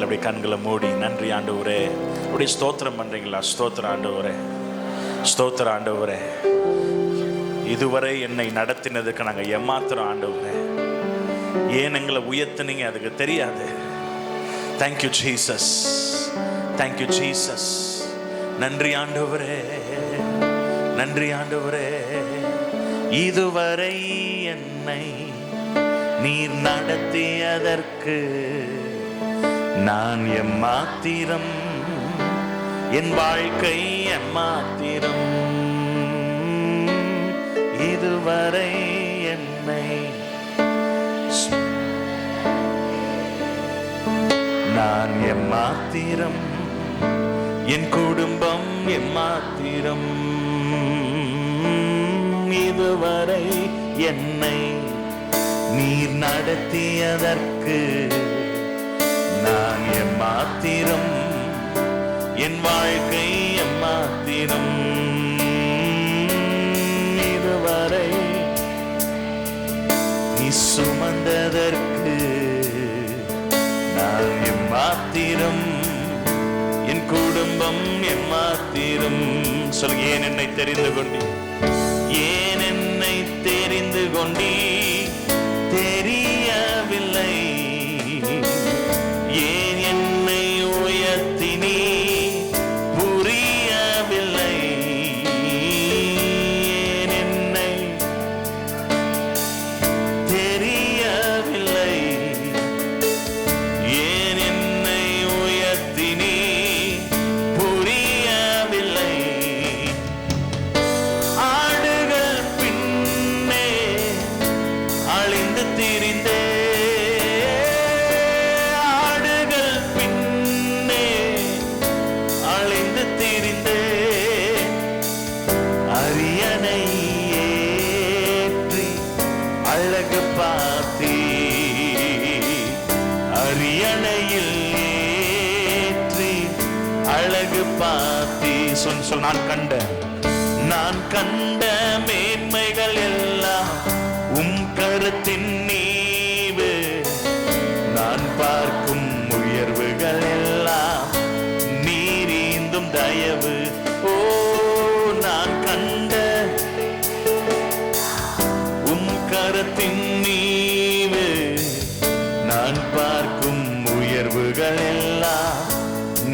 அப்படியே கண்களை மூடி நன்றி ஆண்டவரே அப்படியே ஸ்தோத்திரம் பண்ணுறீங்களா? ஸ்தோத்திரம் ஆண்டவரே, ஸ்தோத்திரம் ஆண்டவரே. இதுவரை என்னை நடத்தினதுக்கு நாங்கள் ஏமாத்துறோம் ஆண்டவரே. ஏன் எங்களை உயர்த்தினீங்க அதுக்கு தெரியாது. Thank you Jesus, thank you Jesus. நன்றி ஆண்டவரே, நன்றி ஆண்டவரே. இதுவரை என்னை நீர் நடத்தியதற்கு நான் எம்மாத்திரம், என் வாழ்க்கை எம்மாத்திரம். இதுவரை என்னை நான் எம்மாத்திரம், என் குடும்பம் எம்மாத்திரம். இதுவரை என்னை நீர் நடத்தியதற்கு நான் எம்மாத்திரம், என் வாழ்க்கை எம்மாத்திரம். இதுவரை நீ சுமந்ததற்கு நான் எம்மாத்திரம், என் குடும்பம் எம்மாத்திரம். சொல்லுங்க, ஏன் என்னை தெரிந்து கொண்டீ, ஏன் என்னை தெரிந்து கொண்டீ தெரியவில்லை, ஏன் என்னை உயர்த்தினீ புரியவில்லை, ஏன் என்னை தெரியவில்லை, ஏன் என்னை உயர்த்தினீ புரியவில்லை. ஆடுகள் பின்னே அழிந்து திரிந்தே, ஆடுகள் பின்னே அழிந்து திரிந்தே, அரியணை ஏற்றி அழகு பார்த்தீ, அரியணையில் ஏற்றி அழகு பார்த்தீ. சொல், நான் கண்ட மேன்மைகள் எல்லாம் உம் கருத்தின் நீவு, நான் பார்க்கும் உயர்வுகள் எல்லாம் நீரீந்தும் தயவு. ஓ, நான் கண்ட உம் கருத்தின் நீவு, நான் பார்க்கும் உயர்வுகள் எல்லாம்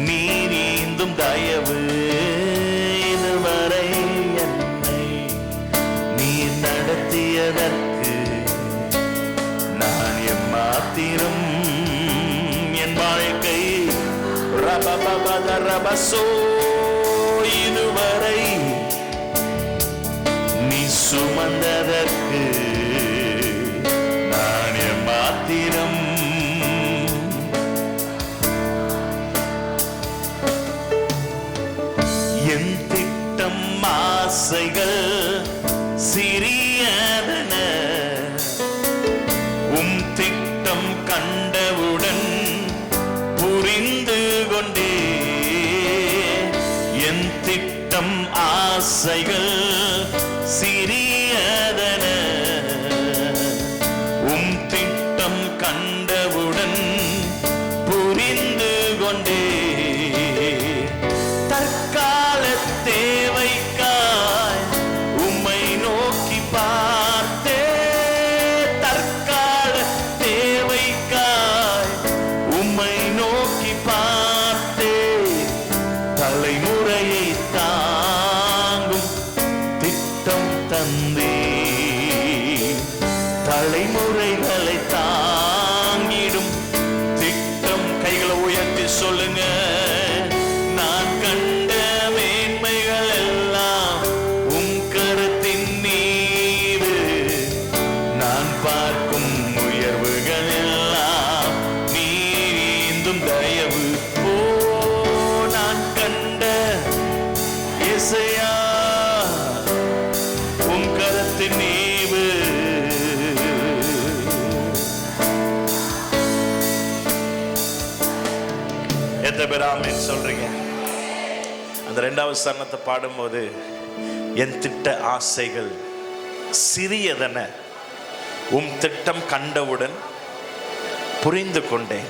நீரீந்தும் தயவு. இதுவரை என்னை நீர் நடத்தியதற்கு நான் எம்மாத்திரம், என் வாழ்க்கை ரபசோ. இதுவரை நீ சுமந்ததற்கு நான் எம்மாத்திரம். என் திட்டம் ஆசைகள் சிறியதன, உம் திட்டம் கண்டவுடன் புரிந்து கொண்டே. என் திட்டம் ஆசைகள் சிறியதன, உம் திட்டம் கண்டவுடன் புரிந்து கொண்டே. தற்கால தேவைக்காய் உம்மை நோக்கி பார்த்தே, தற்கால தேவைக்காய் உம்மை நோக்கி பார்த்தே. தலைமுறையை தாங்கும் திட்டம் தந்தே, தலைமுறைகளை தாங்கிடும் திட்டம். கைகளை உயர்த்தி சொல்லுங்க, நான் கண்ட மேன்மைகள் எல்லாம் உம் கருத்தின் நீவு, நான் பார்க்கும் உயர்வுகள் எல்லாம் நீரீந்தும் தயவு. ஓ, நான் கண்ட இசையா உம் கருத்தின் நீவு. எத்தனை பேர் ஆமென் சொல்றீங்க? அந்த 2வது சரணத்தை பாடும்போது, என் திட்ட ஆசைகள் சிறியதென உம் திட்டம் கண்டவுடன் புரிந்து கொண்டேன்.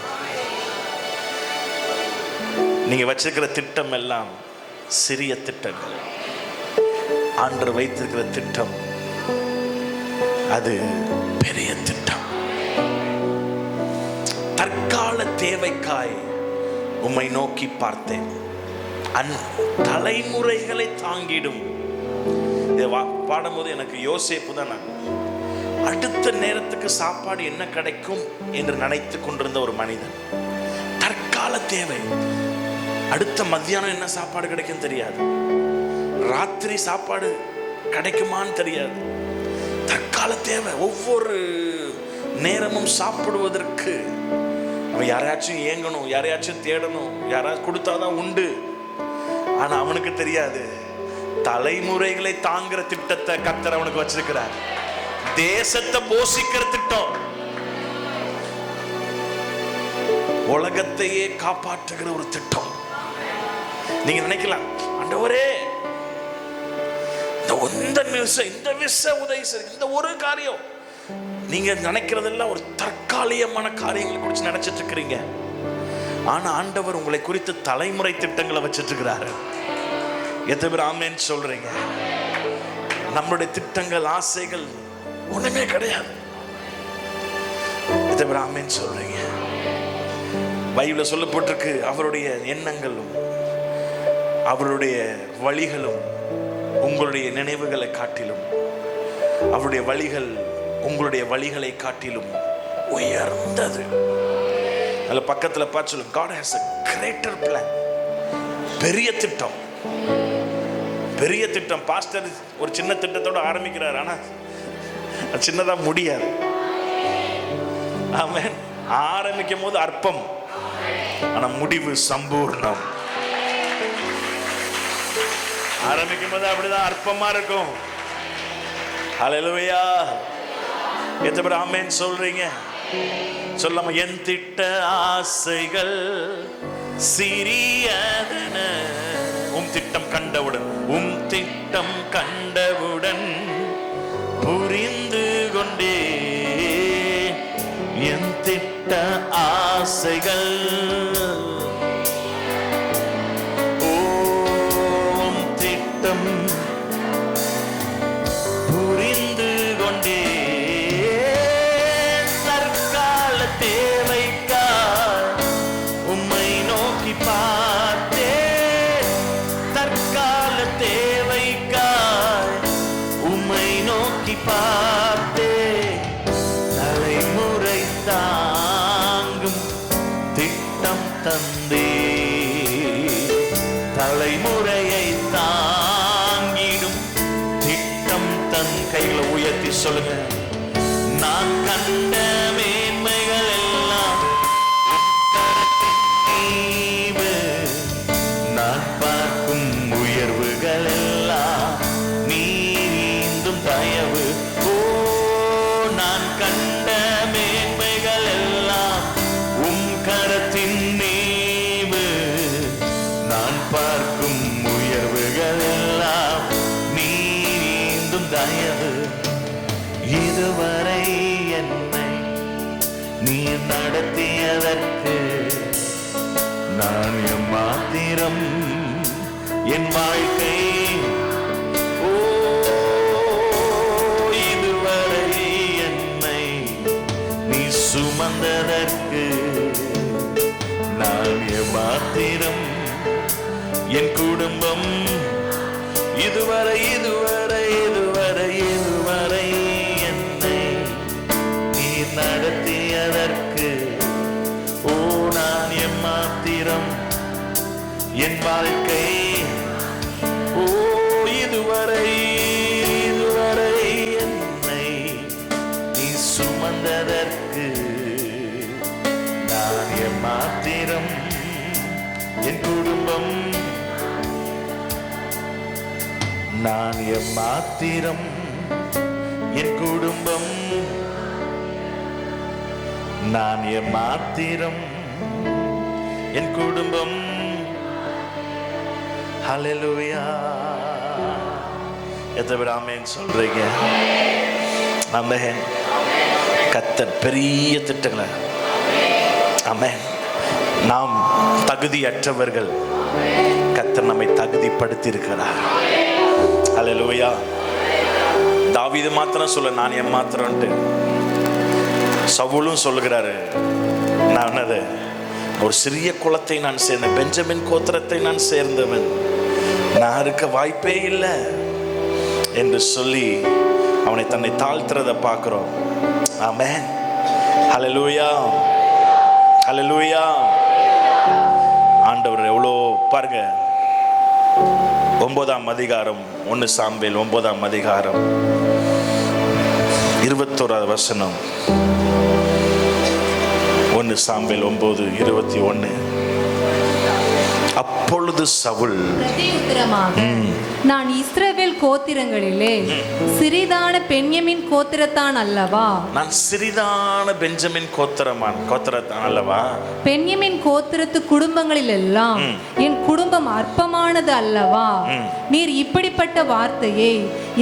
நீங்க வச்சிருக்கிற திட்டம் எல்லாம் சிறிய திட்டங்கள். ஆண்டவர் வைத்திருக்கிற திட்டம் அது பெரிய திட்டம். தற்கால தேவைக்காய் உம்மை நோக்கி பார்த்தேன், தலைமுறைகளை தாங்கிடும். பாடும்போது எனக்கு யோசேப்பு தான். நான் அடுத்த நேரத்துக்கு சாப்பாடு என்ன கிடைக்கும் என்று நினைத்து கொண்டிருந்த ஒரு மனிதன். தற்கால தேவை. அடுத்த மத்தியானம் என்ன சாப்பாடு கிடைக்கும் தெரியாது, ராத்திரி சாப்பாடு கிடைக்குமான்னு தெரியாது. தற்கால தேவை. ஒவ்வொரு நேரமும் சாப்பிடுவதற்கு அவன் யாரையாச்சும் ஏங்கணும், யாரையாச்சும் தேடணும், யாராச்சும் கொடுத்தாதான் உண்டு. ஆனா அவனுக்கு தெரியாது, தலைமுறைகளை தாங்குற திட்டத்தை கர்த்தர் அவனுக்கு வச்சிருக்கிறார். தேசத்தை போஷிக்கிற திட்டம், உலகத்தையே காப்பாற்றுகிற ஒரு திட்டம். நீங்க நினைக்கலாம், ஆண்டவரே இந்த விஷ உதவி, இந்த ஒரு காரியம், நீங்க நினைக்கிறதெல்லாம் ஒரு தற்காலிகமான காரியங்களை குறித்து நினைச்சிட்டு இருக்கிறீங்க. ஆனா ஆண்டவர் உங்களை குறித்து தலைமுறை திட்டங்களை வச்சிட்டு இருக்கிறாரு. எத்தனை பேர் ஆமென் சொல்றீங்க? நம்மளுடைய திட்டங்கள், ஆசைகள் ஒண்ணுமே கிடையாது. எத்தனை பேர் ஆமென் சொல்றீங்க? பைபிள்ல சொல்லப்பட்டிருக்கு, அவருடைய எண்ணங்களும் அவருடைய வழிகளும் உங்களுடைய நினைவுகளை காட்டிலும், அவருடைய வழிகள் உங்களுடைய வழிகளை காட்டிலும் உயர்ந்தது. அதுல பக்கத்துல பார்த்து சொல்லுங்க, God has a greater plan. பெரிய திட்டம், பெரிய திட்டம். பாஸ்டர் ஒரு சின்ன திட்டத்தோட ஆரம்பிக்கிறார், ஆனா சின்னதா முடியாது. ஆமென். ஆரம்பிக்கும் போது அற்பம், ஆனா முடிவு சம்பூர்ணம். ஆரம்பிக்கும் போது அப்படிதான் அற்பமா இருக்கும். ஹல்லேலூயா. எத்தனை பேர் ஆமென் சொல்றீங்க? சொல்லாம, என் திட்ட ஆசைகள் சிறியதென. உம் திட்டம் கண்டவுடன், உம் திட்டம் கண்டவுடன் புரிந்து கொண்டே, என் திட்ட ஆசைகள் புரிந்து கொண்டே. தற்கால தேவைக்காய் உம்மை நோக்கி பார்த்தே, தற்கால தேவைக்காய் உம்மை நோக்கி பார்த்தே. தலைமுறை தாங்கும் திட்டம் தந்தே, தலைமுறையை தாங்கிடும் திட்டம் தன். கைகளை உயர்த்தி சொல்லுங்க, நான் கண்ட மேன்மைகள் எல்லாம் நீவு, நான் பார்க்கும் உயர்வுகள் எல்லாம் நீந்தும் தயவு. ஓ, நான் கண்ட மேன்மைகள் எல்லாம் உம் கரத்தின் நீவு, நான் பார்க்கும் உயர்வுகள் எல்லாம் நீந்தும் தயவு. இதுவரை என்னை நீ நடத்தியதற்கு நான் எம்மாத்திரம், என் வாழ்க்கை. ஓ, இதுவரை என்னை நீ சுமந்ததற்கு நான் எம்மாத்திரம், என் குடும்பம். இதுவரை இதுவரை இதுவரை இதுவரை என்னை நீ நடத்தியதற்கு, ஓ, நான் எம்மாத்திரம், என் வாழ்க்கை. ஓ, இதுவரை இதுவரை என்னை நீ சுமந்ததற்கு நான் எம்மாத்திரம், என் குடும்பம். நான் எம்மாத்திரம், என் குடும்பம். நான் எம்மாத்திரம், என் குடும்பம். ஹல்லேலூயா. எத்தனை பேர் ஆமென் சொல்றீங்க? ஆமென். கர்த்தர் பெரிய திட்டங்களை, ஆமென், நாம் தகுதியற்றவர்கள் கர்த்தர் நம்மை தகுதிப்படுத்தி இருக்கிறார். அல்லேலூயா. தாவீது மாத்திரம் சொல்ல, நான் என் மாத்திரம்ட்டு. சவுலும் சொல்லுகிறாரு, நான் ஒரு சிறிய குலத்தை நான் சேர்ந்தேன், பெஞ்சமின் கோத்திரத்தை நான் சேர்ந்தவன், நான் இருக்க வாய்ப்பே இல்லை என்று சொல்லி அவனை தன்னை தாழ்த்துறதை பார்க்கிறோம். ஆமென். ஹல்லேலூயா, ஹல்லேலூயா. ஆண்டவர் எவ்வளோ பாருங்க. 9ஆம் அதிகாரம் 1 சாமுவேல் 9ஆம் அதிகாரம் 21வது வசனம். 1 சாமுவேல் 9:21. அப்பொழுது சவுல், நான் இஸ்ரவேல் கோத்திரங்களிலே சிறிதான பென்யமின் கோத்திரத்தான் அல்லவா? நான் சிறிதான பெஞ்சமின் கோத்திரத்தான் அல்லவா? பென்யமின் கோத்திரத்து குடும்பங்களில் எல்லாம் என் குடும்பம் அற்பமானது அல்லவா? நீர் இப்படிப்பட்ட வார்த்தையை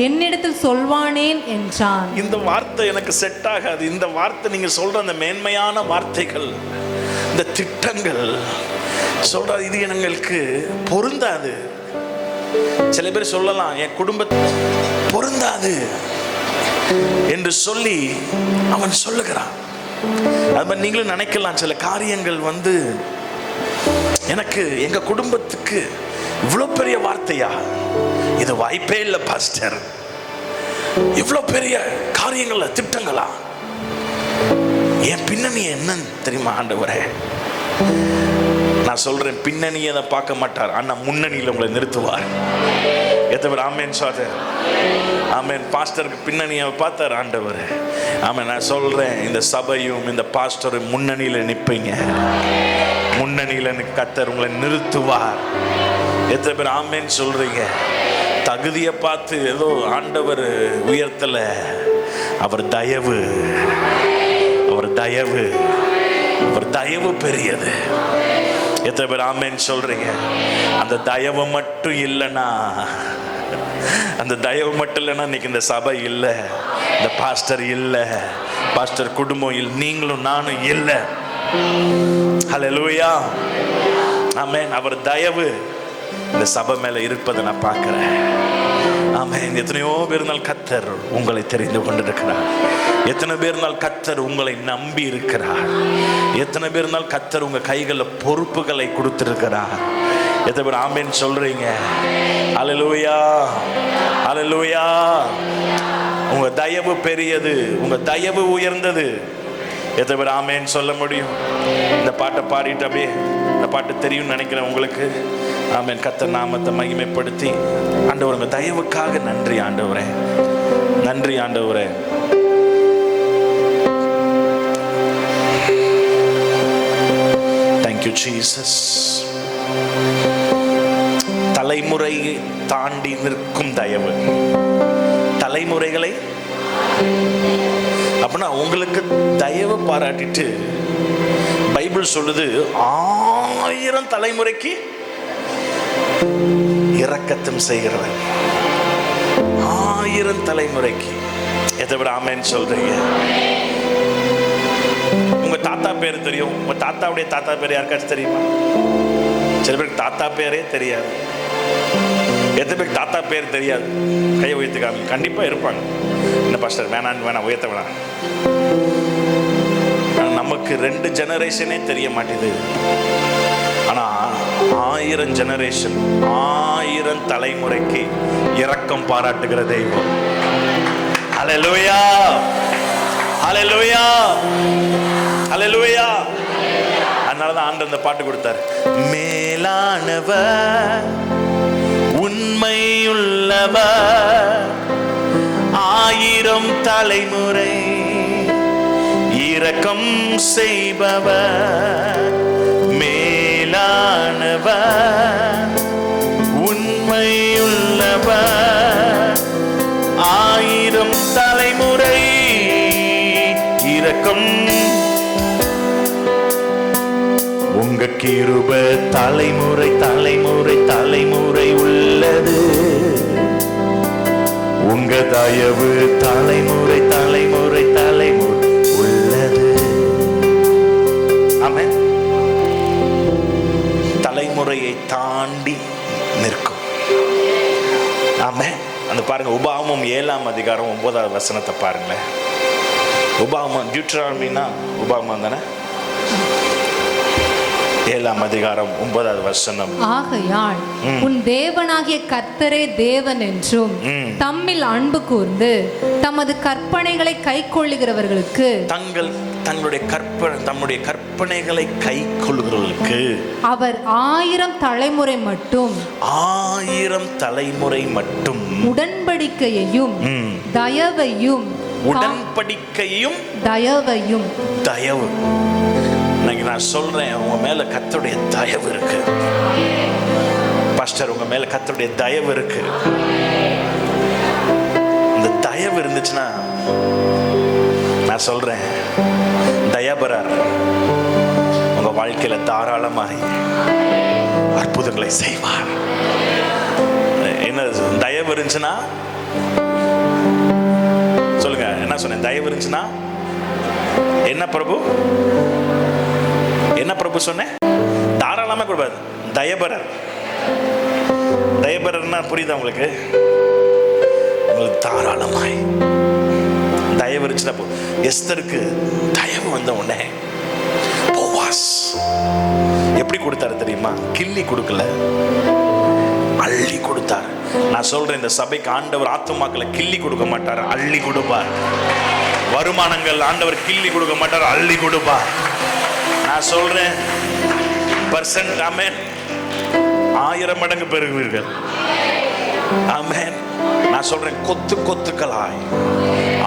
என்னிடத்தில் சொல்வானேன் என்றான். இந்த வார்த்தை எனக்கு செட் ஆகாது. இந்த வார்த்தை நீங்க சொல்ற அந்த மேன்மையான வார்த்தைகள், இந்த திட்டங்கள் சொல்ற இது எங்களுக்கு பொருந்தாது. சில பேர் சொல்லலாம், என் குடும்பத்தை பொருந்தாது என்று சொல்லி அவன் சொல்லுகிறான். அது மாதிரி நீங்களும் நினைக்கலாம், சில காரியங்கள் எனக்கு எங்க குடும்பத்துக்கு இவ்வளவு பெரிய வார்த்தையா? இது வாய்ப்பே இல்லை பாஸ்டர். இவ்வளவு பெரிய காரியங்கள திட்டங்களா? என் பின்னணி என்னன்னு தெரியுமா ஆண்டவரே? நான் சொல்றேன், பின்னணியை அதை பார்க்க மாட்டார், ஆனா முன்னணியில் உங்களை நிறுத்துவார். எத்தனை ஆமென் சொல்ற? ஆமென். பாஸ்டருக்கு பின்னணியை பார்த்தார் ஆண்டவர். ஆமென். நான் சொல்றேன், இந்த சபையும் இந்த பாஸ்டரும் முன்னணியில நிற்பீங்க. முன்னணியில கர்த்தர் உங்களை நிறுத்துவார். எத்தனை பேர் ஆமென் சொல்றீங்க? தகுதியை பார்த்து ஏதோ ஆண்டவர் உயர்த்தல. அவர் தயவு, அவர் தயவு, அவர் தயவு பெரியது. எத்தனை பேர் ஆமென் சொல்றீங்க? அந்த தயவு மட்டும் இல்லைன்னா, அந்த தயவு மட்டும் இல்லைன்னா இன்னைக்கு இந்த சபை இல்லை, இந்த பாஸ்டர் இல்லை, பாஸ்டர் குடும்பம் இல்லை, நீங்களும் நானும் இல்லை. ஹல்லேலூயா, ஆமென். அவர் தயவு இந்த சபை மேல இருப்பதை நான் பார்க்கிறேன். ஆமென். எத்தனையோ பேர் நாள் கர்த்தர் உங்களை தெரிந்து கொண்டிருக்கிறார். எத்தனை பேர் நாள் கர்த்தர் உங்களை நம்பி இருக்கிறார். எத்தனை பேர் நாள் கர்த்தர் உங்க கைகளில் பொறுப்புகளை கொடுத்திருக்கிறார். எத்தனை பேர் ஆமென் சொல்றீங்க? அல்லேலூயா, அல்லேலூயா. உங்க தயவு பெரியது, உங்க தயவு உயர்ந்தது. எத்தனை பேர் ஆமென் சொல்ல முடியும்? இந்த பாட்டை பாடிட்டு அப்படியே, இந்த பாட்டு தெரியும்னு நினைக்கிறேன் உங்களுக்கு. ஆமென். கர்த்தர் நாமத்தை மகிமைப்படுத்தி, ஆண்டவர் உங்க தயவுக்காக நன்றி ஆண்டவரே, நன்றி ஆண்டவரே. Thank you Jesus. தலைமுறை தாண்டி நிற்கும் தயவு, தலைமுறைகளை. அப்படின்னா உங்களுக்கு தயவு பாராட்டிட்டு பைபிள் சொல்லுது, 1000 தலைமுறைக்கு இரக்கத்தும் செய்கிறவன். 1000 தலைமுறைக்கு. எதை விட ஆமென் சொல்றீங்க? உங்க தாத்தா பேர் தெரியும், உங்க தாத்தாவுடைய தாத்தா பேர் யாருக்காச்சும் தெரியுமா? சில பேருக்கு தாத்தா பேரே தெரியாது. எத்தனை பேருக்கு தாத்தா பேர் தெரியாது? கையை உயர்த்துக்காங்க. கண்டிப்பா இருப்பாங்க. என்ன பாஸ்டர் வேணாம் உயர்த்த வேணாம். நமக்கு 2 ஜெனரேஷனே தெரிய மாட்டேது. ஆனா 1000 ஜெனரேஷன், 1000 தலைமுறைக்கு இரக்கம் பாராட்டுகிற தெய்வம். ஹல்லேலூயா, ஹல்லேலூயா, ஹல்லேலூயா. அதனாலதான் ஆண்டவர் இந்த பாட்டு கொடுத்தார். மேலானவர், உண்மையுள்ளவர், 1000 தலைமுறை இரக்கம் செய்பவர். மேலானவர், உண்மையுள்ளவர், 1000 தலைமுறை இரக்கம். உங்க கிருபை தலைமுறை தலைமுறை தலைமுறை உள்ளது. உங்க தயவு தலைமுறை தலைமுறை தலைமுறை உள்ளது. ஆமென். எல்லையை தாண்டி நிற்கும். ஆமென். அந்த பாருங்க, உபாகமம் 7ஆம் அதிகாரம் 9வது வசனத்தை பாருங்களேன். உபாகமம், டியூட்டரானமினா உபாகமம் தானே? 7ஆம் அதிகாரம் 9வது வசனம். ஆகையால் உன் தேவனாகிய கர்த்தரே தேவன் என்றும் தம்மில் அன்பு கூர்ந்து தமது கற்பனைகளை கைக்கொள்ளுகிறவர்களுக்கு தம்முடைய கற்பனைகளை கைக்கொள்ளுகிறவர்களுக்கு அவர் 1000 தலைமுறை மட்டும் உடன்படிக்கையையும் தயவு. இன்னைக்கு நான் சொல்றேன், உங்க மேல கர்த்தருடைய தயவு இருக்கு. பாஸ்டர், உங்க மேல கர்த்தருடைய தயவு இருக்கு. இந்த தயவு இருந்துச்சுன்னா நான் சொல்றேன், தயபரர் உங்க வாழ்க்கையில தாராளமாய் அற்புதங்களை செய்வார். என்ன தயவு இருந்துச்சுன்னா சொல்லுங்க, என்ன சொன்னேன்? தயவு இருந்துச்சுன்னா என்ன பிரபு? என்ன பிரபு சொன்னேன்? தாராளமா கொடுப்பாரு. தயபரர்னா புரியுதா உங்களுக்கு? உங்களுக்கு தாராளமாய் தயவு இருந்துச்சுன்னா. எஸ்தருக்கு தயவு வந்த உடனே போவாஸ் எப்படி கொடுத்தாரு தெரியுமா? கிள்ளி கொடுக்கல, அள்ளி கொடுத்தார். நான் சொல்றேன், இந்த சபைக்கு ஆண்டவர் ஆத்துமாக்களை கிள்ளி கொடுக்க மாட்டார், அள்ளி கொடுப்பார். வருமானங்கள் ஆண்டவர் கிள்ளி கொடுக்க மாட்டார், அள்ளி கொடுப்பார். நான் சொல்றேன், பர்சன்ட் ஆமென், 1000 மடங்கு பெருகுவீர்கள். ஆமென். நான் சொல்றேன், கொத்துக்களாய்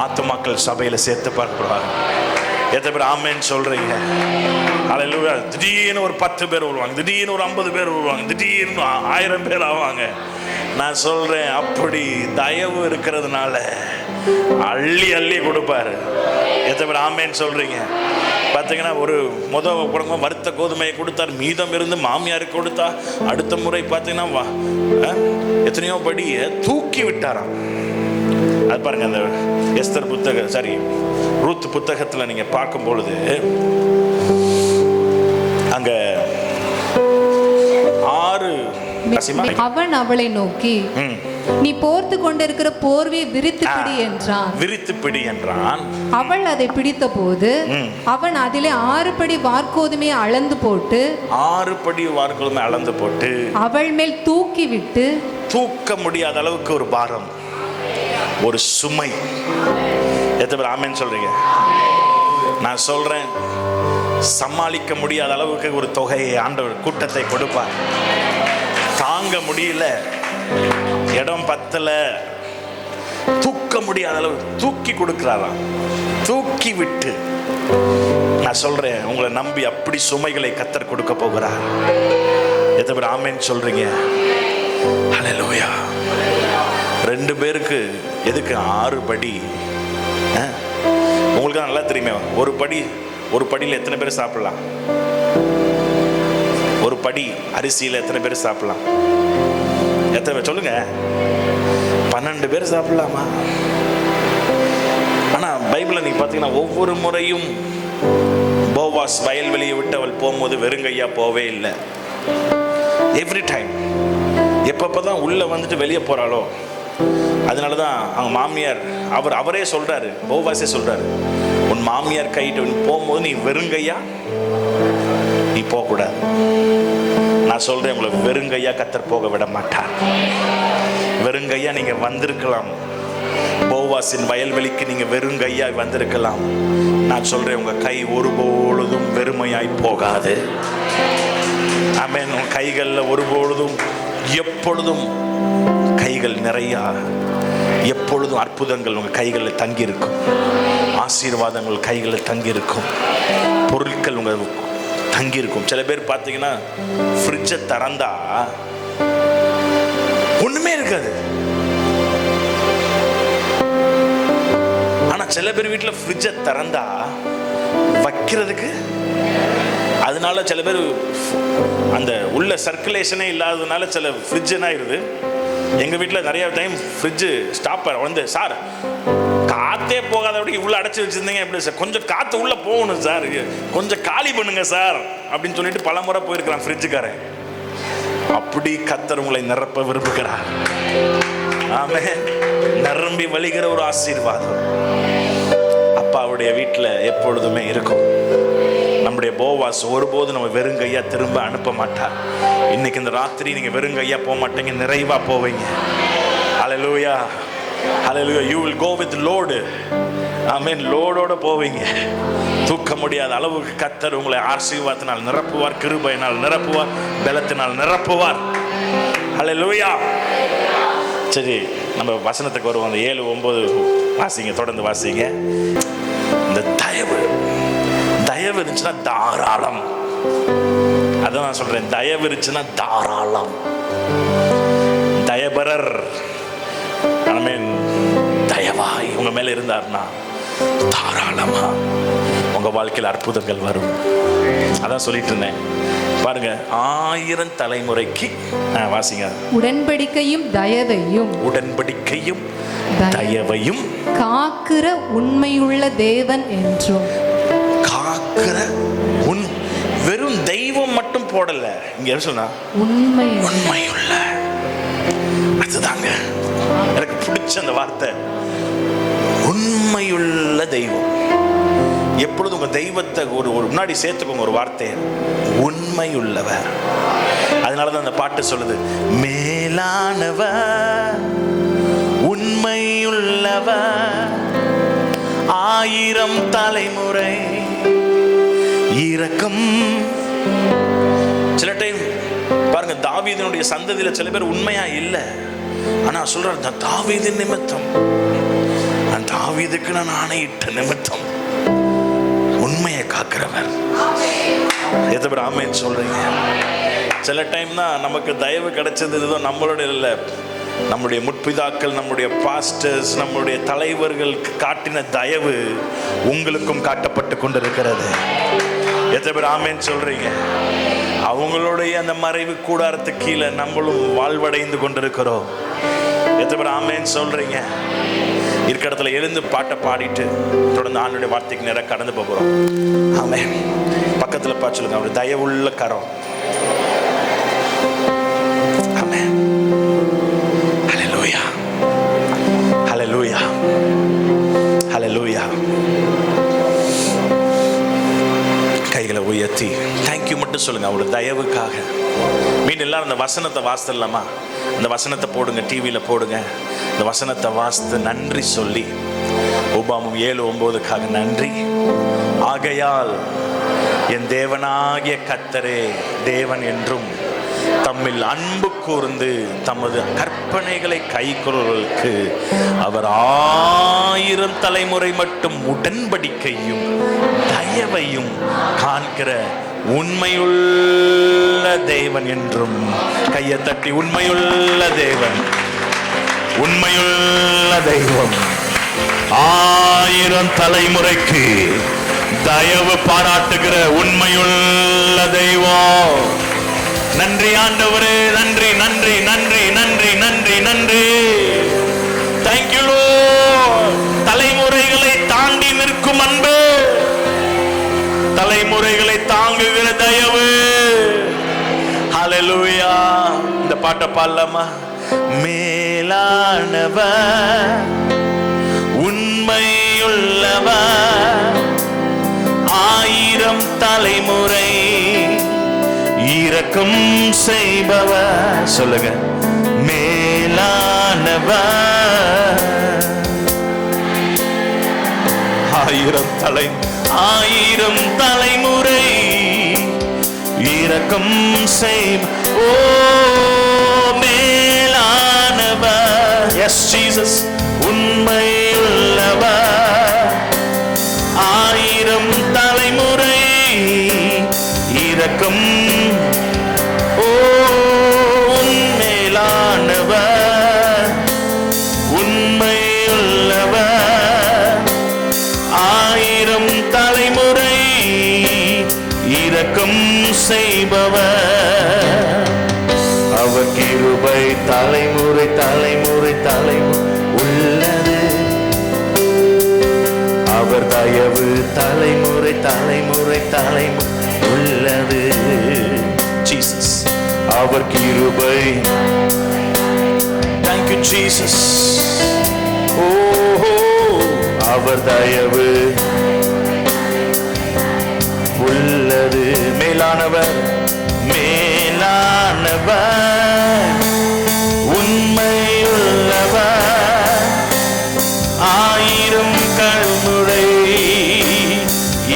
ஆத்துமாக்கள் சபையில சேர்த்து பார்க்கிறார். எத்தனை பேர் ஆமென் சொல்றீங்க? அல்லேலூயா. திடீர்னு ஒரு 10 பேர் வருவாங்க, திடீர்னு ஒரு 50 பேர் வருவாங்க, திடீர்னு 1000 பேர் ஆவாங்க. நான் சொல்றேன், அப்படி தயவு இருக்கிறதுனால அள்ளி கொடுப்பாரு. எத்தனை பேர் ஆமென் சொல்றீங்க? பார்த்தீங்கன்னா, ஒரு முதல் வறுத்த கோதுமையை கொடுத்தார், மீதம் இருந்து மாமியாருக்கு கொடுத்தா. அடுத்த முறை பார்த்தீங்கன்னா எத்தனையோ படியை தூக்கி விட்டாராம். அது பாருங்க, அந்த எஸ்தர் ரூத் புத்தகத்தில் நீங்க பார்க்கும் பொழுது அங்க 6 அவன் அவளை நோக்கி, நீ போர்த்து கொண்டிருக்கிற போர்வை விரித்து பிடி என்றான். அவள் அதை பிடித்த போது அவன் அதிலே 6 படி வார்கோதுமையை அளந்து போட்டு அவள் மேல் தூக்கி விட்டு, தூக்க முடியாத அளவுக்கு ஒரு பாரம், ஒரு சுமை. எத்தனை பேர் ஆமென் சொல்றீங்க? நான் சொல்றேன், சமாளிக்க முடியாத அளவுக்கு ஒரு தொகையை ஆண்டவர் கூட்டத்தை கொடுப்பார். தாங்க முடியல, இடம் பத்தல, தூக்க முடியாத அளவு தூக்கி கொடுக்கிறாராம். தூக்கி விட்டு. நான் சொல்றேன், உங்களை நம்பி அப்படி சுமைகளை கர்த்தர் கொடுக்க போகிறார். எத்தனை பேர் ஆமென் சொல்றீங்க? ஹல்லேலூயா. 2 பேருக்கு எதுக்கு 6 படி? உங்களுக்கு நல்லா தெரியுமே, ஒரு படியில் எத்தனை பேர் சாப்பிடலாம்? ஒரு படி அரிசியில் எத்தனை பேர் சாப்பிடலாம்? எத்தனை பேர் சொல்லுங்க? 12 பேர் சாப்பிடலாமா? ஆனா பைபிளை நீங்க பார்த்தீங்கன்னா, ஒவ்வொரு முறையும் போவாஸ் வயல்வெளியை விட்டு அவள் போகும்போது வெறுங்கையா போவே இல்லை. எவ்ரி டைம் எப்பப்பதான் உள்ள வந்துட்டு வெளியே போறாளோ, அதனாலதான் அவங்க மாமியார் அவரே சொல்றாரு, போவாஸே சொல்றாரு, உன் மாமியார் கைட்டு போகும்போது நீ வெறுங்கையா நீ போகக்கூடாது. நான் சொல்றேன், உங்களுக்கு வெறுங்கையா கர்த்தர் போக விட மாட்டார். வெறுங்கையா நீங்க வந்திருக்கலாம், போவாசின் வயல்வெளிக்கு நீங்க வெறுங்கையா வந்திருக்கலாம். நான் சொல்றேன், உங்க கை ஒருபொழுதும் வெறுமையாய் போகாது. ஆமென். உங்க கைகள்ல ஒருபொழுதும் எப்பொழுதும் கைகள் நிறைய, எப்பொழுதும் அற்புதங்கள் உங்க கைகளில் தங்கி இருக்கும், ஆசீர்வாதங்கள் கைகளில் தங்கி இருக்கும், பொருட்கள் உங்க தங்கி இருக்கும். சில பேர் பார்த்தீங்கன்னா, ஃப்ரிட்ஜை திறந்தா ஒண்ணுமே இருக்காது. ஆனா சில பேர் வீட்டில் ஃப்ரிட்ஜை திறந்தா வைக்கிறதுக்கு, அதனால சில பேர் அந்த உள்ள சர்க்குலேஷனே இல்லாததுனால சில ஃப்ரிட்ஜ் என்ன ஆயிடுது. எங்கள் வீட்டில் நிறைய டைம் ஃப்ரிட்ஜு ஸ்டாப்பர் வந்து, சார் காற்றே போகாத அப்படி இவ்வளோ அடைச்சி வச்சுருந்தீங்க எப்படி சார், கொஞ்சம் காற்று உள்ளே போகணும் சார், கொஞ்சம் காலி பண்ணுங்க சார் அப்படின்னு சொல்லிட்டு பல முறை போயிருக்கிறான் ஃப்ரிட்ஜுக்காரன். அப்படி கர்த்தர் உங்களை நிரப்ப விரும்புகிறார். ஆமென். நிரம்பி வழிகிற ஒரு ஆசீர்வாதம் அப்பாவுடைய வீட்டில் எப்பொழுதுமே இருக்கும். நம்முடைய போவாஸ் ஒருபோது நம்ம வெறுங்கையா திரும்ப அனுப்ப மாட்டார். இன்னைக்கு இந்த ராத்திரி நீங்க வெறுங்கையா போக மாட்டீங்க, நிறைவா போவீங்க. ஹல்லேலூயா, ஹல்லேலூயா. You will go with load. ஆமென். லோடோட போவீங்க. தூக்க முடியாத அளவுக்கு கர்த்தர் உங்களை ஆசீர்வாதத்தினால் நிரப்புவார், கிருபையினால் நிரப்புவார், பலத்தினால் நிரப்புவார். ஹல்லேலூயா. சரி, நம்ம வசனத்துக்கு வருவோம். அந்த 7, 9 வாசிங்க, தொடர்ந்து வாசிங்க. இந்த தயவு இருந்துச்சுன்னா தாராளம். அதான் நான் சொல்றேன், தயவு இருந்துச்சுன்னா தாராளம். தயபரர் தயவாய் உங்க மேல இருந்தார்னா தாராளமா உங்க வாழ்க்கையில் அற்புதங்கள் வரும். அதான் சொல்லிட்டு இருந்தேன். பாருங்க, 1000 தலைமுறைக்கு வாசிங்க. உடன்படிக்கையும் தயவையும் காக்கிற உண்மையுள்ள தேவன் என்றும். காக்கிற வெறும் தெய்வம் மட்டும் போடல, இங்க என்ன சொன்னா உண்மையுள்ள. அதுதாங்க எனக்கு பிடிச்ச அந்த வார்த்தை, உண்மையுள்ள தெய்வம். எப்பொழுதும் உங்க தெய்வத்தை ஒரு முன்னாடி சேர்த்துக்கோங்க ஒரு வார்த்தை, உண்மையுள்ளவர். அதனாலதான் அந்த பாட்டு சொல்லுது, மேலானவர் உண்மையுள்ளவர் 1000 தலைமுறை இரக்கம். சில டைம் பாருங்க, தாவீதினுடைய சந்ததியில சில பேர் உண்மையா இல்லை. ஆனா சொல்ற தாவீது நிமித்தம், தாவீதுக்கு நான் ஆணையிட்ட நிமித்தம் உண்மையை காக்கிறவர். எத்தனை பேர் ஆமென் சொல்றீங்க? சில டைம் தான் நமக்கு தயவு கிடைச்சது ஏதோ நம்மளுடைய இல்லை, நம்முடைய முற்பிதாக்கள், நம்முடைய பாஸ்டர்ஸ், நம்முடைய தலைவர்களுக்கு காட்டின தயவு உங்களுக்கும் காட்டப்பட்டு கொண்டிருக்கிறது. எத்தனை பேர் ஆமென் சொல்றீங்க? அவங்களுடைய அந்த மறைவு கூடாரத்துக்கு கீழே நம்மளும் வாழ்வடைந்து கொண்டிருக்கிறோம். எத்தனை பேர் ஆமென் சொல்றீங்க? இருக்கிற இடத்துல எழுந்து பாட்டை பாடிட்டு தொடர்ந்து ஆண்டவருடைய வார்த்தைக்கு நேரம் கடந்து போகிறோம். ஆமென். பக்கத்துல பார்த்து சொல்லுங்க, அவருடைய தயவுள்ள கரம். ஆமென். ஹல்லேலூயா, ஹல்லேலூயா, ஹல்லேலூயா. கைகளை உயர்த்தி தேங்க்யூ மட்டும் சொல்லுங்க அவருடைய தயவுக்காக. மீண்டும் எல்லாரும் அந்த வசனத்தை வாசிடலாமா? அந்த வசனத்தை போடுங்க, டிவியில் போடுங்க. இந்த வசனத்தை வாசித்து நன்றி சொல்லி, உபாகமம் 7:9க்காக நன்றி. ஆகையால் என் தேவனாகிய கர்த்தரே தேவன் என்றும் தம்மில் அன்பு கூர்ந்து தமது கற்பனைகளை கைக்கொள்வதற்கு அவர் 1000 தலைமுறை மட்டும் உடன்படிக்கையும் தயவையும் காண்கிற உண்மையுள்ள தேவன் என்றும். கையை தட்டி, உண்மையுள்ள தேவன், உண்மையுள்ள தெய்வம், 1000 தலைமுறைக்கு தயவு பாராட்டுகிற உண்மையுள்ள தெய்வம். நன்றி ஆண்டவரே, நன்றி நன்றி நன்றி நன்றி நன்றி நன்றி. Thank you Lord. தலைமுறைகளை தாண்டி நிற்கும் அன்பு, தலைமுறைகளை தாங்குகிற தயவு. ஹல்லேலூயா. இந்த பாட்டை பாடலாமா? மேலானவர் உண்மையுள்ளவர் 1000 தலைமுறை இரக்கம் செய்பவர். சொல்லுங்க, மேலானவர் 1000 தலைமுறை இரக்கம் செய். ஓ மேலானவர், எஸ் ஜீசஸ், உண்மையுள்ளவர் 1000 தலைமுறை இரக்கம். ஓ மேலானவர் உண்மையுள்ளவர் 1000 தலைமுறை இரக்கம் செய்பவர். அவர் கிருபை தலைமுறை தலைமுறை தலைமுறை உள்ளது. அவர் தயவு தலைமுறை தலைமுறை தலைமுறை உள்ளது. ஜீசஸ், அவர் கிருபை. Thank you Jesus. ஓஹோ அவர் தயவு உள்ளது. மேலானவர் மேலானவர் உண்மையுள்ளவர் ஆயிரம் கண்முறை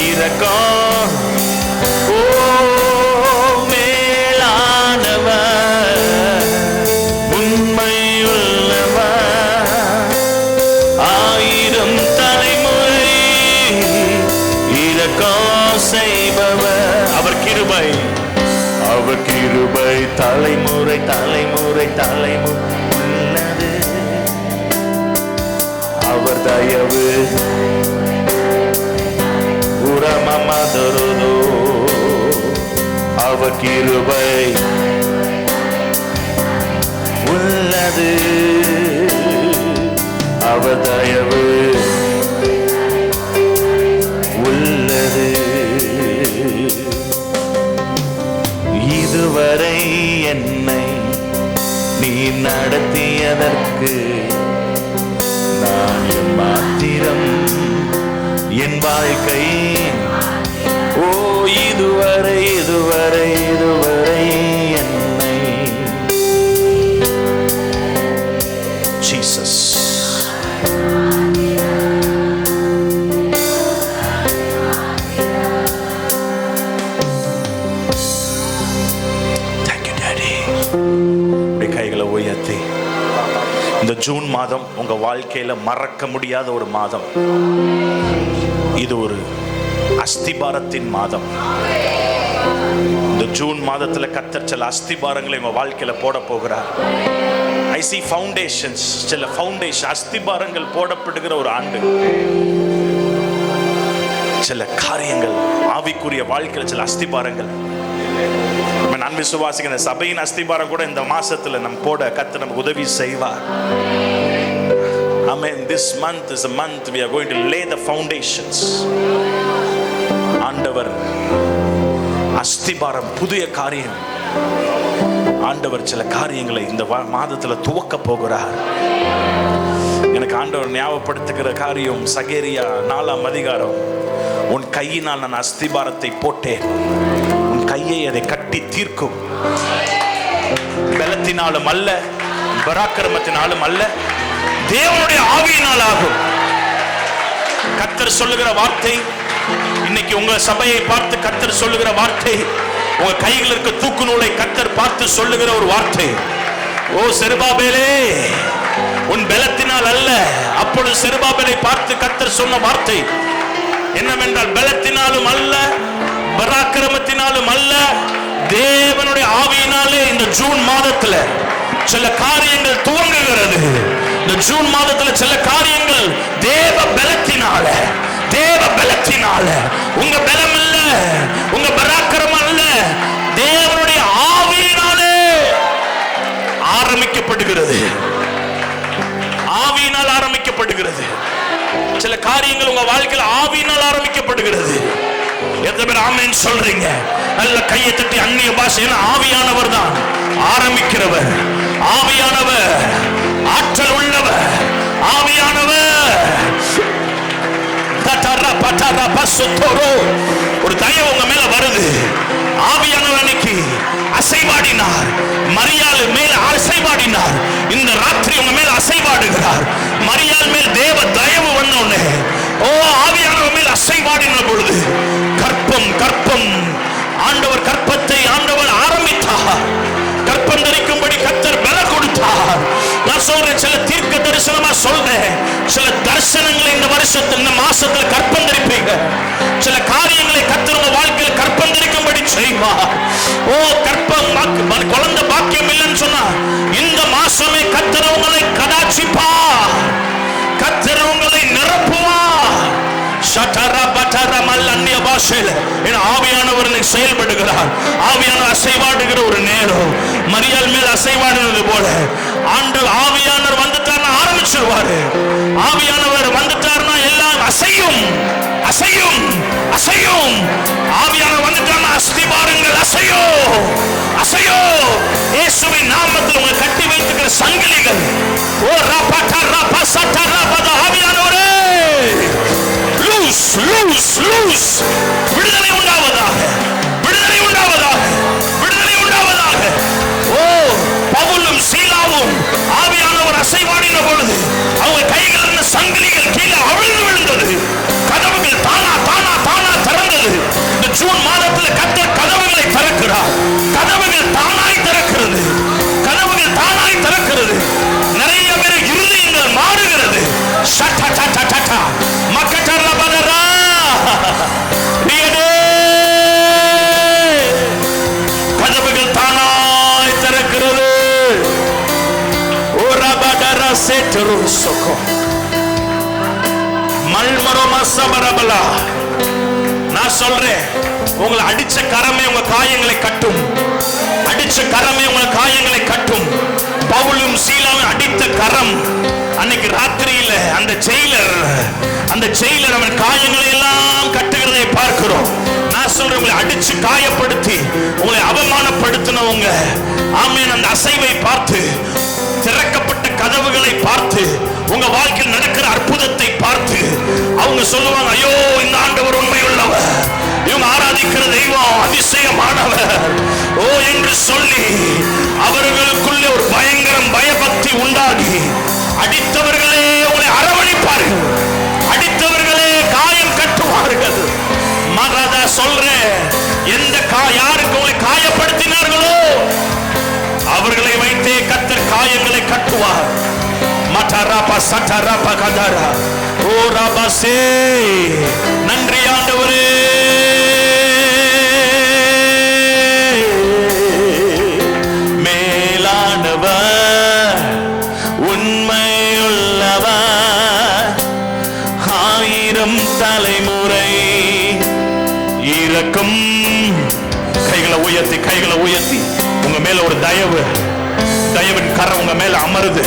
இரக்கம். ஓ மேலானவர் உண்மையுள்ளவர் ஆயிரம் தலைமுறை இரக்கம் செய்பவர். அவர் கிருபை, அவர் கிருபை தலைமுறை தலைமுறை தலைமுறை உள்ளது. அவர் தயவு உரமமதருதோ. அவர் கிருபை உள்ளது. அவர் தயவு உள்ளது. இதுவரை என்னை நீ நடத்தியதற்கு நான் மாத்திரம் என் வாழ்க்கை. ஓ இதுவரை இதுவரை இதுவரை என்னை ஜீசஸ். கைகளை உயர்த்தி இந்த ஜூன் மாதம் உங்க வாழ்க்கையில மறக்க முடியாத ஒரு மாதம். இது ஒரு அஸ்திபாரத்தின் மாதம். இந்த ஜூன் மாதத்துல கர்த்தர் சில அஸ்திபாரங்களை உங்க வாழ்க்கையில போட போகிறார். ஐ see foundations, சில ஃபவுண்டேஷன் அஸ்திபாரங்கள் போடப்படுகிற ஒரு ஆண்டு. சில காரியங்கள் ஆவிக்குரிய வாழ்க்கையில சில அஸ்திபாரங்கள் நான் விசுவாசிக்கிற சபையின் அஸ்திபாரம் கூட இந்த மாசத்துல நம்ம போட கர்த்தர் நமக்கு உதவி செய்வார். Amen. This month is a month we are going to lay the foundations. ஆண்டவர் அஸ்திபாரம் புதிய காரியம். ஆண்டவர் சில காரியங்களை இந்த மாதத்துல துவக்க போகிறார். எனக்கு ஆண்டவர் ஞாபகப்படுத்துகிற காரியம் சகேரியா 4ஆம் அதிகாரம். உன் கையினால் நான் அஸ்திபாரத்தை போட்டேன், உன் கையை அதை கட்டி தீர்க்கும். பலத்தினாலும் அல்ல, பராக்கிரமத்தினாலும் அல்ல, தேவனுடைய ஆவியினால் ஆகும். கர்த்தர் சொல்லுகிற வார்த்தை இன்னைக்கு உங்க சபையை பார்த்து கர்த்தர் சொல்லுகிற வார்த்தை, உங்க கையில் இருக்க தூக்கு நூலை கர்த்தர் பார்த்து சொல்லுகிற ஒரு வார்த்தை. ஓ செருபாபேலே, உன் பலத்தினால் அல்ல. அப்பொழுது செருபாபேலை பார்த்து கர்த்தர் சொன்ன வார்த்தை என்னவென்றால், பலத்தினாலும் அல்ல, பராக்கிரமத்தினாலும் அல்ல, தேவனுடைய ஆவியினாலே இந்த ஜூன் மாதத்துல சில காரியங்கள் துவங்குகிறது. இந்த ஜூன் மாதத்துல சில காரியங்கள் தேவ பலத்தினால, தேவ பலத்தினால, உங்க பலம் அல்ல, உங்க பராக்கிரமம் அல்ல, தேவனுடைய ஆவியினாலே ஆரம்பிக்கப்படுகிறது. ஆவியினால் ஆரம்பிக்கப்படுகிறது. சில காரியங்கள் உங்க வாழ்க்கையில் ஆவியினால் ஆரம்பிக்கப்படுகிறது. எத்தனை பேர் ஆமென் சொல்றீங்க? நல்ல கையை தட்டி அந்நிய பாஷை. ஆவியானவர் தான் ஆரம்பிக்கிறவர். ஆவியானவர் ஆற்றல் உள்ளவர். ஆவியானவர் ஒரு தயவு உங்க மேல வருது. ஆவியானவர் அன்னைக்கு அசைவாடினார், மரியாள் மேல அசைவாடினார். இந்த ராத்திரி உங்க மேல அசைவாடுகிறார். மரியாள் மேல் தேவ தயவு வந்தோடனே, ஓ ஆவியானவர் மேல் அசைவாடின பொழுது கற்பம் கற்பம் ஆண்டவர் கற்பத்தை ஆண்டவர் ஆரம்பித்தார். கற்பம் தரிக்கும்படி கர்த்தர் பல கொடுத்தார். நான் சொல்றேன், சில தீர்க்க தரிசனமா சொல்றேன், சில தரிசனங்களை இந்த வருஷத்துல இந்த மாசத்துல கற்பம் தரிப்பீங்க. சில காரியங்களை கர்த்தர் உங்க வாழ்க்கையில் கற்பம் தரிக்கும்படி செய்வார். ஓ கற்பம் குழந்தை பாக்கியம் இல்லைன்னு சொன்னா இந்த மாசமே கர்த்தர் உங்களை கடாட்சிப்பார். கர்த்தர் உங்களை நிரப்புவார். ஆவியானவர் செயல்படுகிறார். ஆவியானவர் அசைவாடுகிற ஒரு நேரம். மரியாள் மேல் அசைவாடுகிறது போல ஆண்டவர் ஆவியானவர் வந்துட்டார்னா ஆரம்பிச்சிருவாரு. ஆவியானவர் வந்துட்டார்னா எல்லாம் அசையும் அசையும் அசையும். ஆவியானவர் வந்துட்டார்னா அஸ்திபாரங்கள் அசையோ அசையோ திறக்கிறார். கதவுகள் தானாய் திறக்கிறது. கதவுகள் தானாய் திறக்கிறது. நிறைய பேர் இருதயங்கள் மாறுகிறது. சட்ட சட்ட சட்ட மக்கட்டர பதரா ரியடே. கதவுகள் தானாய் திறக்கிறது. ஓரா பதரா சேட்டரு சொக்கோ மல்மரோமா சபரபலா. நான் சொல்றேன், உங்களை அடிச்ச கரமே உங்க காயங்களை கட்டும். அடிச்ச கரமே உங்க காயங்களை கட்டும். பவுலும் சீலாவும் அடித்த கரம் அன்னைக்கு ராத்திரியில அந்த ஜெயிலர் அவன் காயங்களை எல்லாம் கட்டுகிறதை பார்க்கிறோம். நான் சொல்றேன், உங்களை அடிச்சு காயப்படுத்தி உங்களை அவமானப்படுத்தினவங்க, ஆமென், அந்த அசைவை பார்த்து, திறக்கப்பட்ட கதவுகளை பார்த்து, உங்க வாழ்க்கையில் நடக்கிற அற்புதத்தை பார்த்து அவங்க சொல்லுவாங்க, ஐயோ இந்த ஆண்டவர் உண்மையுள்ளவர், இவங்க ஆராதிக்கிற தெய்வம் அதிசயமானவர் ஓ என்று சொல்லி அவர்களுக்குள்ளே ஒரு பயபக்தி உண்டாகி அடித்தவர்களே உங்களை அரவணைப்பார்கள். அடித்தவர்களே காயம் கட்டுவார்கள். மகாதா சொல்றேன், யாருக்கு உங்களை காயப்படுத்தினார்களோ அவர்களை வைத்தே கர்த்தர் காயங்களை கட்டுவார். மட்டராபா சட்டராபா கதரா ஓ ராபாசே. நன்றி ஆண்டவரே. மேலானவர் உண்மையுள்ளவர், 1000 தலைமுறை இரக்கம். கைகளை உயர்த்தி உங்க மேல ஒரு தயவின் கரை உங்க மேல அமருது.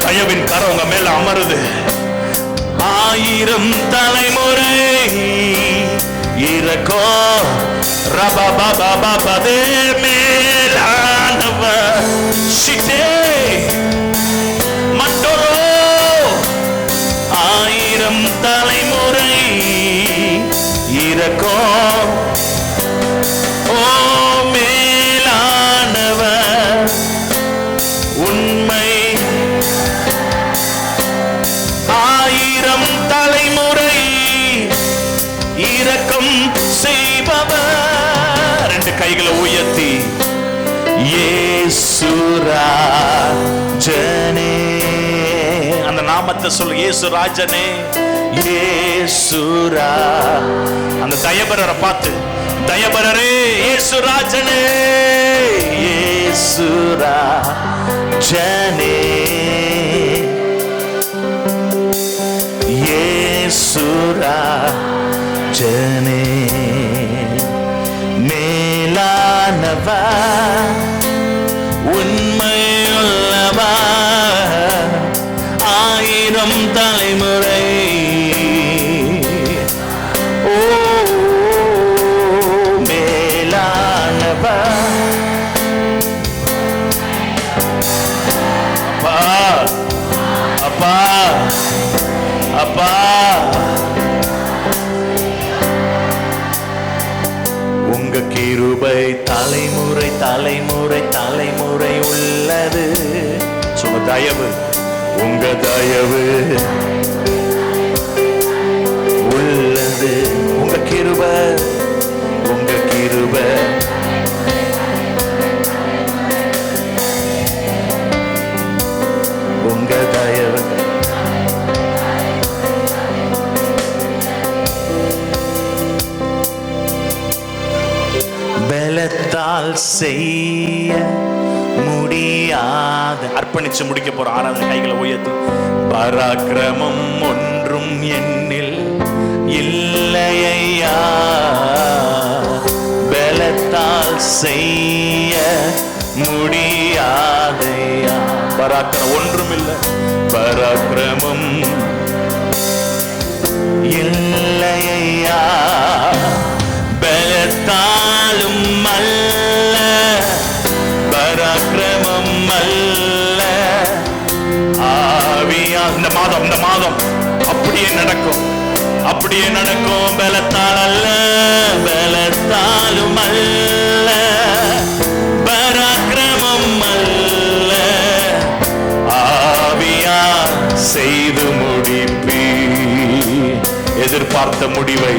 தயவின் கரை உங்க மேல அமருது. 1000 தலைமுறை இரக்கோ ரபபபபபதே. மேலானவர் சிட்டே மட்டோரோ 1000 தலைமுறை இரக்கோ. ஓ மேலானவர் உண்மை, 1000 தலைமுறை இரக்கம் செய்பவர். 2 கைகளை உயர்த்தி இயேசுராஜனே, அந்த நாமத்தை சொல்லு. இயேசுராஜனே, இயேசுரா. அந்த தயபரரை பார்த்து, தயபரரே இயேசுராஜனே, இயேசுராஜனே, இயேசுராஜனே. மேலானவர் உண்மையுள்ளவர், 1000 தலைமுறை. ஓ மேலானவர். அப்பா அப்பா உங்க கிருபை தலைமுறை தலைமுறை தலைமுறை உள்ளது. உங்க தயவு உள்ளது. உங்க கிருபை உங்க தயவு. பலத்தால் செய்ய முடியாத அர்ப்பணிச்சு முடிக்க போற ஆராதனை. கைகளை உயர்த்தி, பராக்கிரமம் ஒன்றும் என்னில் இல்லையா, பலத்தால் செய்ய முடியாதையா. பராக்கிரமம் ஒன்றும் இல்லை, பராக்கிரமம் இல்லையா, பலத்தாலும் அல்ல, பராக்கிரமம் அல்ல, ஆவியா. இந்த மாதம் அப்படியே நடக்கும், பலத்தால் அல்ல, பலத்தாலும் அல்ல, பராக்கிரமம் அல்ல, ஆவியா செய்து முடிப்பி. எதிர்பார்த்த முடிவை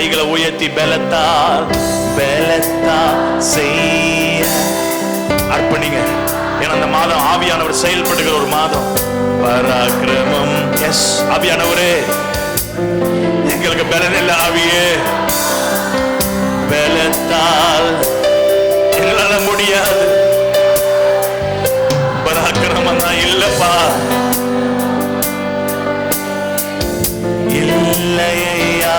கைகளை உயர்த்தி பலத்தால் செய்ய அர்ப்பணிங்க. ஏன்னா அந்த மாதம் ஆவியானவர் செயல்படுகிற ஒரு மாதம். பராக்கிரமம். எஸ் ஆவியானவரே, எங்களுக்கு பலன் இல்ல ஆவியே, பலத்தால் எங்களால முடியாது. பராக்கிரமம் தான் இல்லப்பா, இல்லையா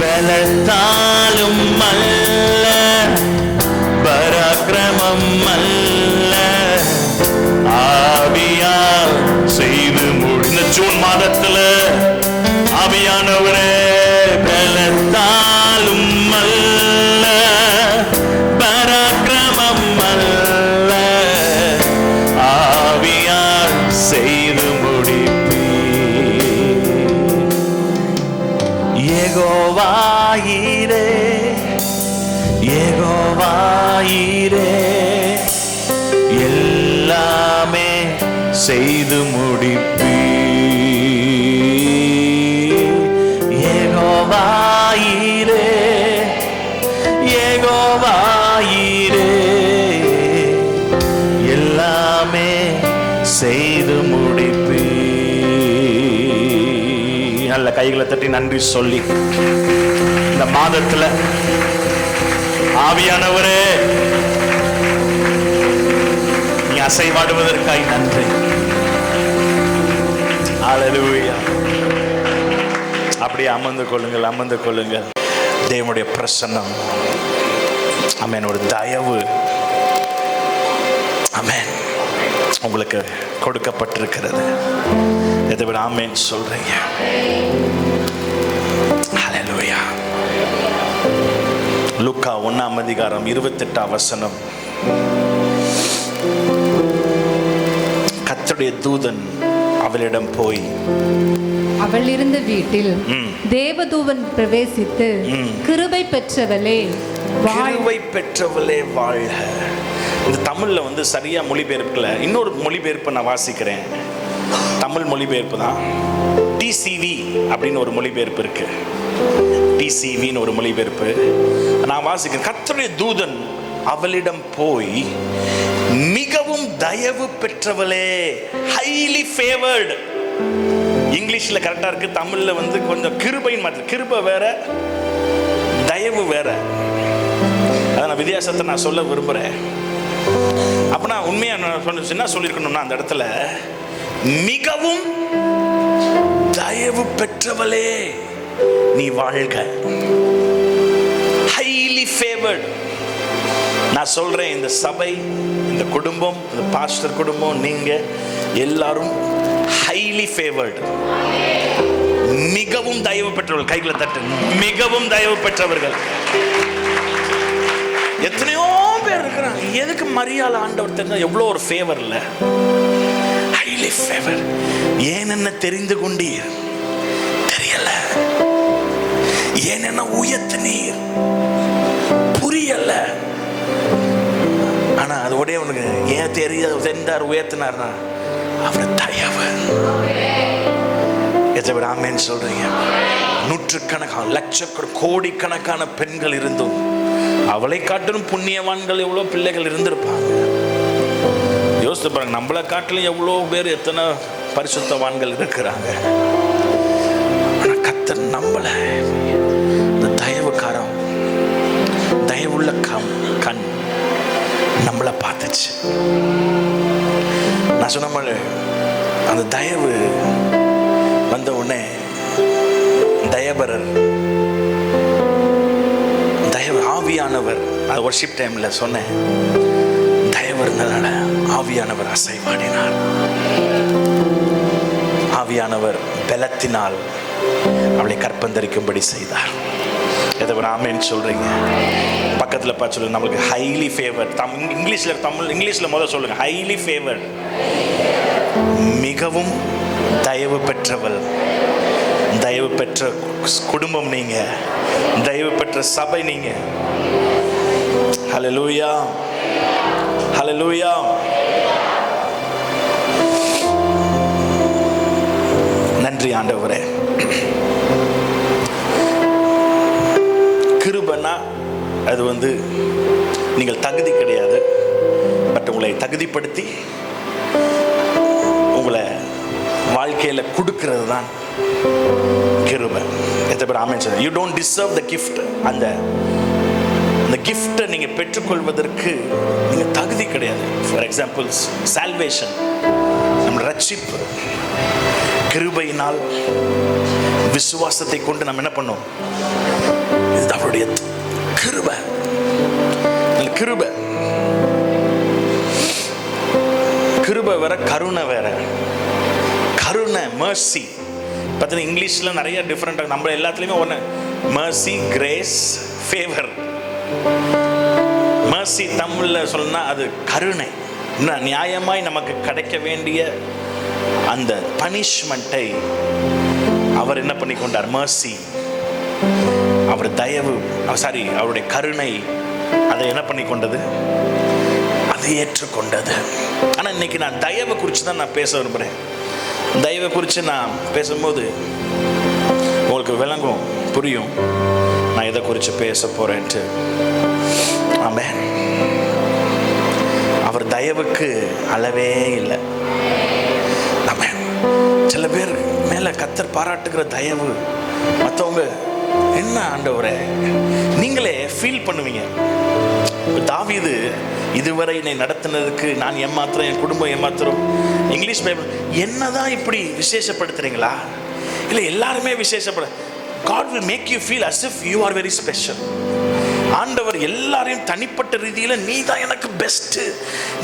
பலத்தாலும் அல்ல, பராக்கிரமம் அல்ல, ஆவியால் செய்து முடிந்த ஜூன் மாதத்துல ஆவியானவரே பலத்தாலும் அல்ல, பராக்கிரமம் அல்ல, ஆவியால் செய்து யெகோவாயிரே, யெகோவாயிரே, எல்லாமே செய்து முடிப்பீர். யெகோவாயிரே, யெகோவாயிரே, எல்லாமே செய்து முடிப்பீர். நல்ல கைகளை தட்டி நன்றி சொல்லி இந்த மாதத்துல ஆவியானவரே நீ அசைவாடுவதற்காய் நன்றி. ஹல்லேலூயா. அப்படியே அமர்ந்து கொள்ளுங்கள், அமர்ந்து கொள்ளுங்கள். தேவனுடைய பிரசன்னம், ஆமென், ஒரு தயவு, ஆமென், உங்களுக்கு கொடுக்கப்பட்டிருக்கிறது. இதை விட ஆமென் சொல்றீங்க. ஹல்லேலூயா. லூக்கா 1:28 கர்த்தருடைய தூதன் அவளிடம் போய், அவள் இருந்த வீட்டில் தேவதூதன் பிரவேசித்து, கிருபை பெற்றவளே கிருபை பெற்றவளே வாழ்க. இந்த தமிழ்ல வந்து சரியா மொழிபெயர்ப்புல இன்னொரு மொழிபெயர்ப்பு நான் வாசிக்கிறேன். தமிழ் மொழிபெயர்ப்பு தான். டிசிவி அப்படின்னு ஒரு மொழிபெயர்ப்பு இருக்கு. டிசிவின்னு ஒரு மொழிபெயர்ப்பு நான் வாசிக்கிறேன். கர்த்தருடைய தூதன் அவளிடம் போய், மிகவும் தயவு பெற்றவளே, ஹைலி ஃபேவர்டு. இங்கிலீஷ்ல கரெக்டா இருக்கு, தமிழ்ல வந்து கொஞ்சம் கிருபைன்னு மாற்று. கிருபை வேற, தயவு வேற. அதான் வித்தியாசத்தை நான் சொல்ல விரும்புறேன். அப்பனா உண்மையா என்ன சொல்லியிருக்கணும்னா, அந்த இடத்துல மிகவும் தயவு பெற்றவளே நீ வாழ்க, ஹைலி ஃபேவர்டு. நான் சொல்றேன், இந்த சபை, இந்த குடும்பம், இந்த பாஸ்டர் குடும்பம், நீங்க எல்லாரும் ஹைலி ஃபேவர்டு, மிகவும் தயவு பெற்றவர்கள். கைகளை தட்டு. மிகவும் தயவு பெற்றவர்கள். எத்தனையோ பேர் இருக்கிறாங்க. எதுக்கு மரியாதை ஆண்டவர் தெரிஞ்சா எவ்வளோ ஒரு ஃபேவர் இல்ல, ஹைலி ஃபேவர். ஏன் என்ன தெரிந்து கொண்டீர் தெரியல, ஏன் என்ன உயர்த்தினீர் புரியல. ஆனா அதோட உனக்கு ஏன் தெரிந்தார் உயர்த்தினார்னா அவர் தயவு. எதை ஆமென் சொல்றீங்க? நூற்றுக்கணக்கான லட்சக்கணக்கான கோடிக்கணக்கான பெண்கள் இருந்தும் அவளை காட்டிலும் புண்ணியவான்கள் எவ்வளோ பிள்ளைகள் இருந்திருப்பாங்க. யோசித்து பாருங்க, நம்மளை காட்டிலும் எவ்வளோ பேர், எத்தனை பரிசுத்தவான்கள் இருக்கிறாங்க. ஆனால் கர்த்தர் நம்மளை இந்த தயவுக்காரம், தயவுள்ள கண் நம்மளை பார்த்துச்சு. நான் சொன்ன மாதிரி அந்த தயவு வந்த உடனே தயபரர், தயவு ஆவியானவர், அது வர்ஷிப் டைம்ல சொன்னேன், தயவு இருந்ததால ஆவியானவர் அசைவாடினார். ஆவியானவர் பலத்தினால் அவளை கற்பந்தரிக்கும்படி செய்தார். எதை ஆமென் சொல்றீங்க? பக்கத்துல பார்த்து சொல்லுங்க, நம்மளுக்கு ஹைலி ஃபேவர். இங்கிலீஷ்ல முதல்ல சொல்லுங்க, ஹைலி ஃபேவர், மிகவும் தயவு பெற்றவள். தயவு பெற்ற குடும்பம் நீங்க, தயவு பெற்ற சபை நீங்க. ஹல்லேலூயா, ஹல்லேலூயா. நன்றி ஆண்டவரே. அது வந்து நீங்கள் தகுதி கிடையாது, பட் உங்களை தகுதிப்படுத்தி உங்களை வாழ்க்கையில் கொடுக்கிறது தான் கிருபை. எத்தனை பேர் ஆமென் சொல்லுங்க? You don't deserve the gift. அந்த கிஃப்டை நீங்கள் பெற்றுக்கொள்வதற்கு நீங்கள் தகுதி கிடையாது. ஃபார் எக்ஸாம்பிள் சால்வேஷன், நம்ம ரட்சிப்பு கிருபையினால் விசுவாசத்தை கொண்டு நம்ம என்ன பண்ணோம்? இது அவருடைய கிருபை. கிருபை கிருபை வேற, கருணை வேற. கருணை மர்சி பார்த்தீங்கன்னா இங்கிலீஷில் நிறைய டிஃப்ரெண்ட். நம்ம எல்லாத்துலேயுமே ஒன்று மர்சி, கிரேஸ், ஃபேவர். மர்சி தமிழில் சொல்லணும்னா அது கருணை. நியாயமாய் நமக்கு கிடைக்க வேண்டிய அந்த பனிஷ்மெண்ட்டை அவர் என்ன பண்ணி கொண்டார்? மர்சி, அவர் தயவு, அவருடைய கருணை அதை என்ன பண்ணி கொண்டது? அது ஏற்றுக்கொண்டது. ஆனால் இன்னைக்கு நான் தயவை குறித்து தான் நான் பேச விரும்புகிறேன். தயவை குறித்து நான் பேசும்போது உங்களுக்கு விளங்கும், புரியும் நான் எதை குறித்து பேச போகிறேன்ட்டு. ஆமென். அவர் தயவுக்கு அளவே இல்லை. ஆமென். சில பேர் மேலே கர்த்தர் பாராட்டுகிற தயவு மற்றவங்க என்ன ஆண்டவரே நீங்களே ஃபீல் பண்ணுவீங்க. தாவீது இதுவரை என்னை நடத்தினதுக்கு நான் ஏமாத்திரம், என் குடும்பம் ஏமாத்திரம். இங்கிலீஷ் பைபிள் என்னதான் இப்படி விசேஷப்படுத்துறீங்களா? இல்லை எல்லாருமே விசேஷப்பட. God will make you feel as if you are very special. ஆண்டவர் எல்லாரையும் தனிப்பட்ட ரீதியில் நீ தான் எனக்கு பெஸ்ட்,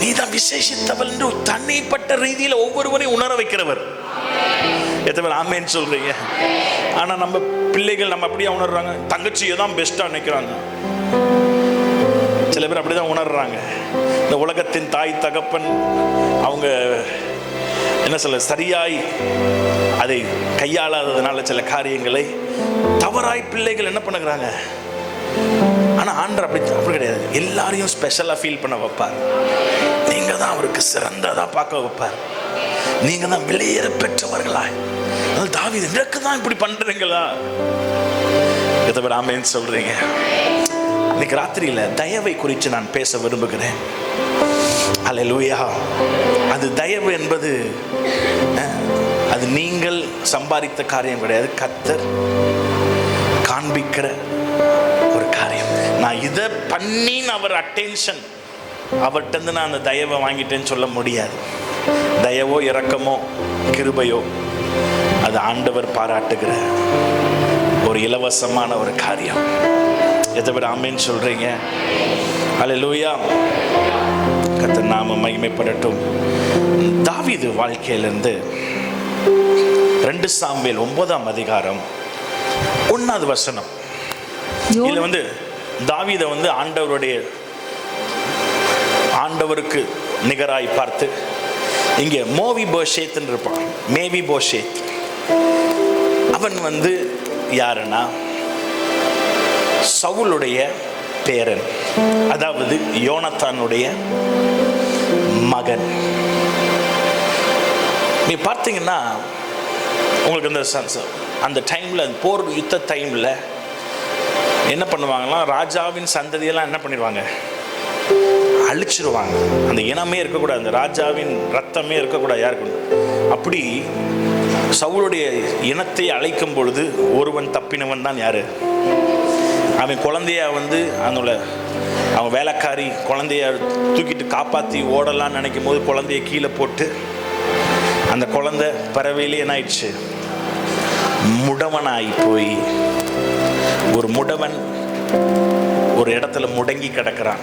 நீ தான் விசேஷித்தவள் என்று தனிப்பட்ட ரீதியில் ஒவ்வொருவரையும் உணர வைக்கிறவர். எத்தனை பேர் ஆமேன்னு சொல்றீங்க? ஆனா நம்ம பிள்ளைகள் நம்ம அப்படியே உணர்றாங்க, தங்கச்சியை தான் பெஸ்டா நினைக்கிறாங்க. சில பேர் அப்படிதான் உணர்றாங்க. இந்த உலகத்தின் தாய் தகப்பன் அவங்க என்ன சொல்ல சரியாய் அதை கையாளாததுனால சில காரியங்களை தவறாய் பிள்ளைகள் என்ன பண்ணுறாங்க. ஆனா ஆண்டவர் அப்படி கிடையாது. எல்லாரையும் ஸ்பெஷலா ஃபீல் பண்ண வைப்பார். நீங்க தான் அவருக்கு சிறந்ததா பார்க்க வைப்பார். நீங்க தான் வெளியேற பெற்றவர்களா. தாவீது எனக்கு தான் இப்படி பண்றீங்களா? எத்தனை பேர் ஆமென் சொல்றீங்க? இன்னைக்கு ராத்திரியில தயவை குறித்து நான் பேச விரும்புகிறேன். அல்லேலூயா. அது தயவு என்பது அது நீங்கள் சம்பாதித்த காரியம் கிடையாது, கர்த்தர் காண்பிக்கிற ஒரு காரியம். நான் இதை பண்ணி அவர் அட்டென்ஷன் அவர்கிட்ட நான் அந்த தயவை வாங்கிட்டேன்னு சொல்ல முடியாது. தயவோ இரக்கமோ கிருபையோ அது ஆண்டவர் பாராட்டுகிற ஒரு இலவசமான ஒரு காரியம். எதை விட ஆமென் சொல்றீங்க? அல்லேலூயா. கர்த்தர் நாம மகிமைப்படட்டும். தாவீது வாழ்க்கையிலிருந்து 2 சாமுவேல் 9ஆம் அதிகாரம் 1வது வசனம். இதுல தாவீதை ஆண்டவருக்கு நிகராய் பார்த்து இங்கே மோவி போஷேத் இருப்பான். மேவி போஷேத் அவன் யாருன்னா சவுலுடைய பேரன், அதாவது யோனத்தானுடைய மகன். நீ பார்த்தீங்கன்னா உங்களுக்கு அந்த டைம்ல போர் யுத்த டைம்ல என்ன பண்ணுவாங்களாம், ராஜாவின் சந்ததியெல்லாம் என்ன பண்ணிடுவாங்க, அழிச்சிருவாங்க. அந்த இனமே இருக்கக்கூடாது, அந்த ராஜாவின் ரத்தமே இருக்கக்கூடாது யாருக்கு. அப்படி சவுலுடைய இனத்தை அழைக்கும் பொழுது ஒருவன் தப்பினவன் தான் யாரு? அவன் குழந்தைய அதனால அவன் வேலைக்காரி குழந்தைய தூக்கிட்டு காப்பாற்றி ஓடலான்னு நினைக்கும் போது குழந்தைய கீழே போட்டு அந்த குழந்தை பறவையிலே என்ன ஆயிடுச்சு, முடவனாகி போய் ஒரு முடவன் ஒரு இடத்துல முடங்கி கிடக்கிறான்.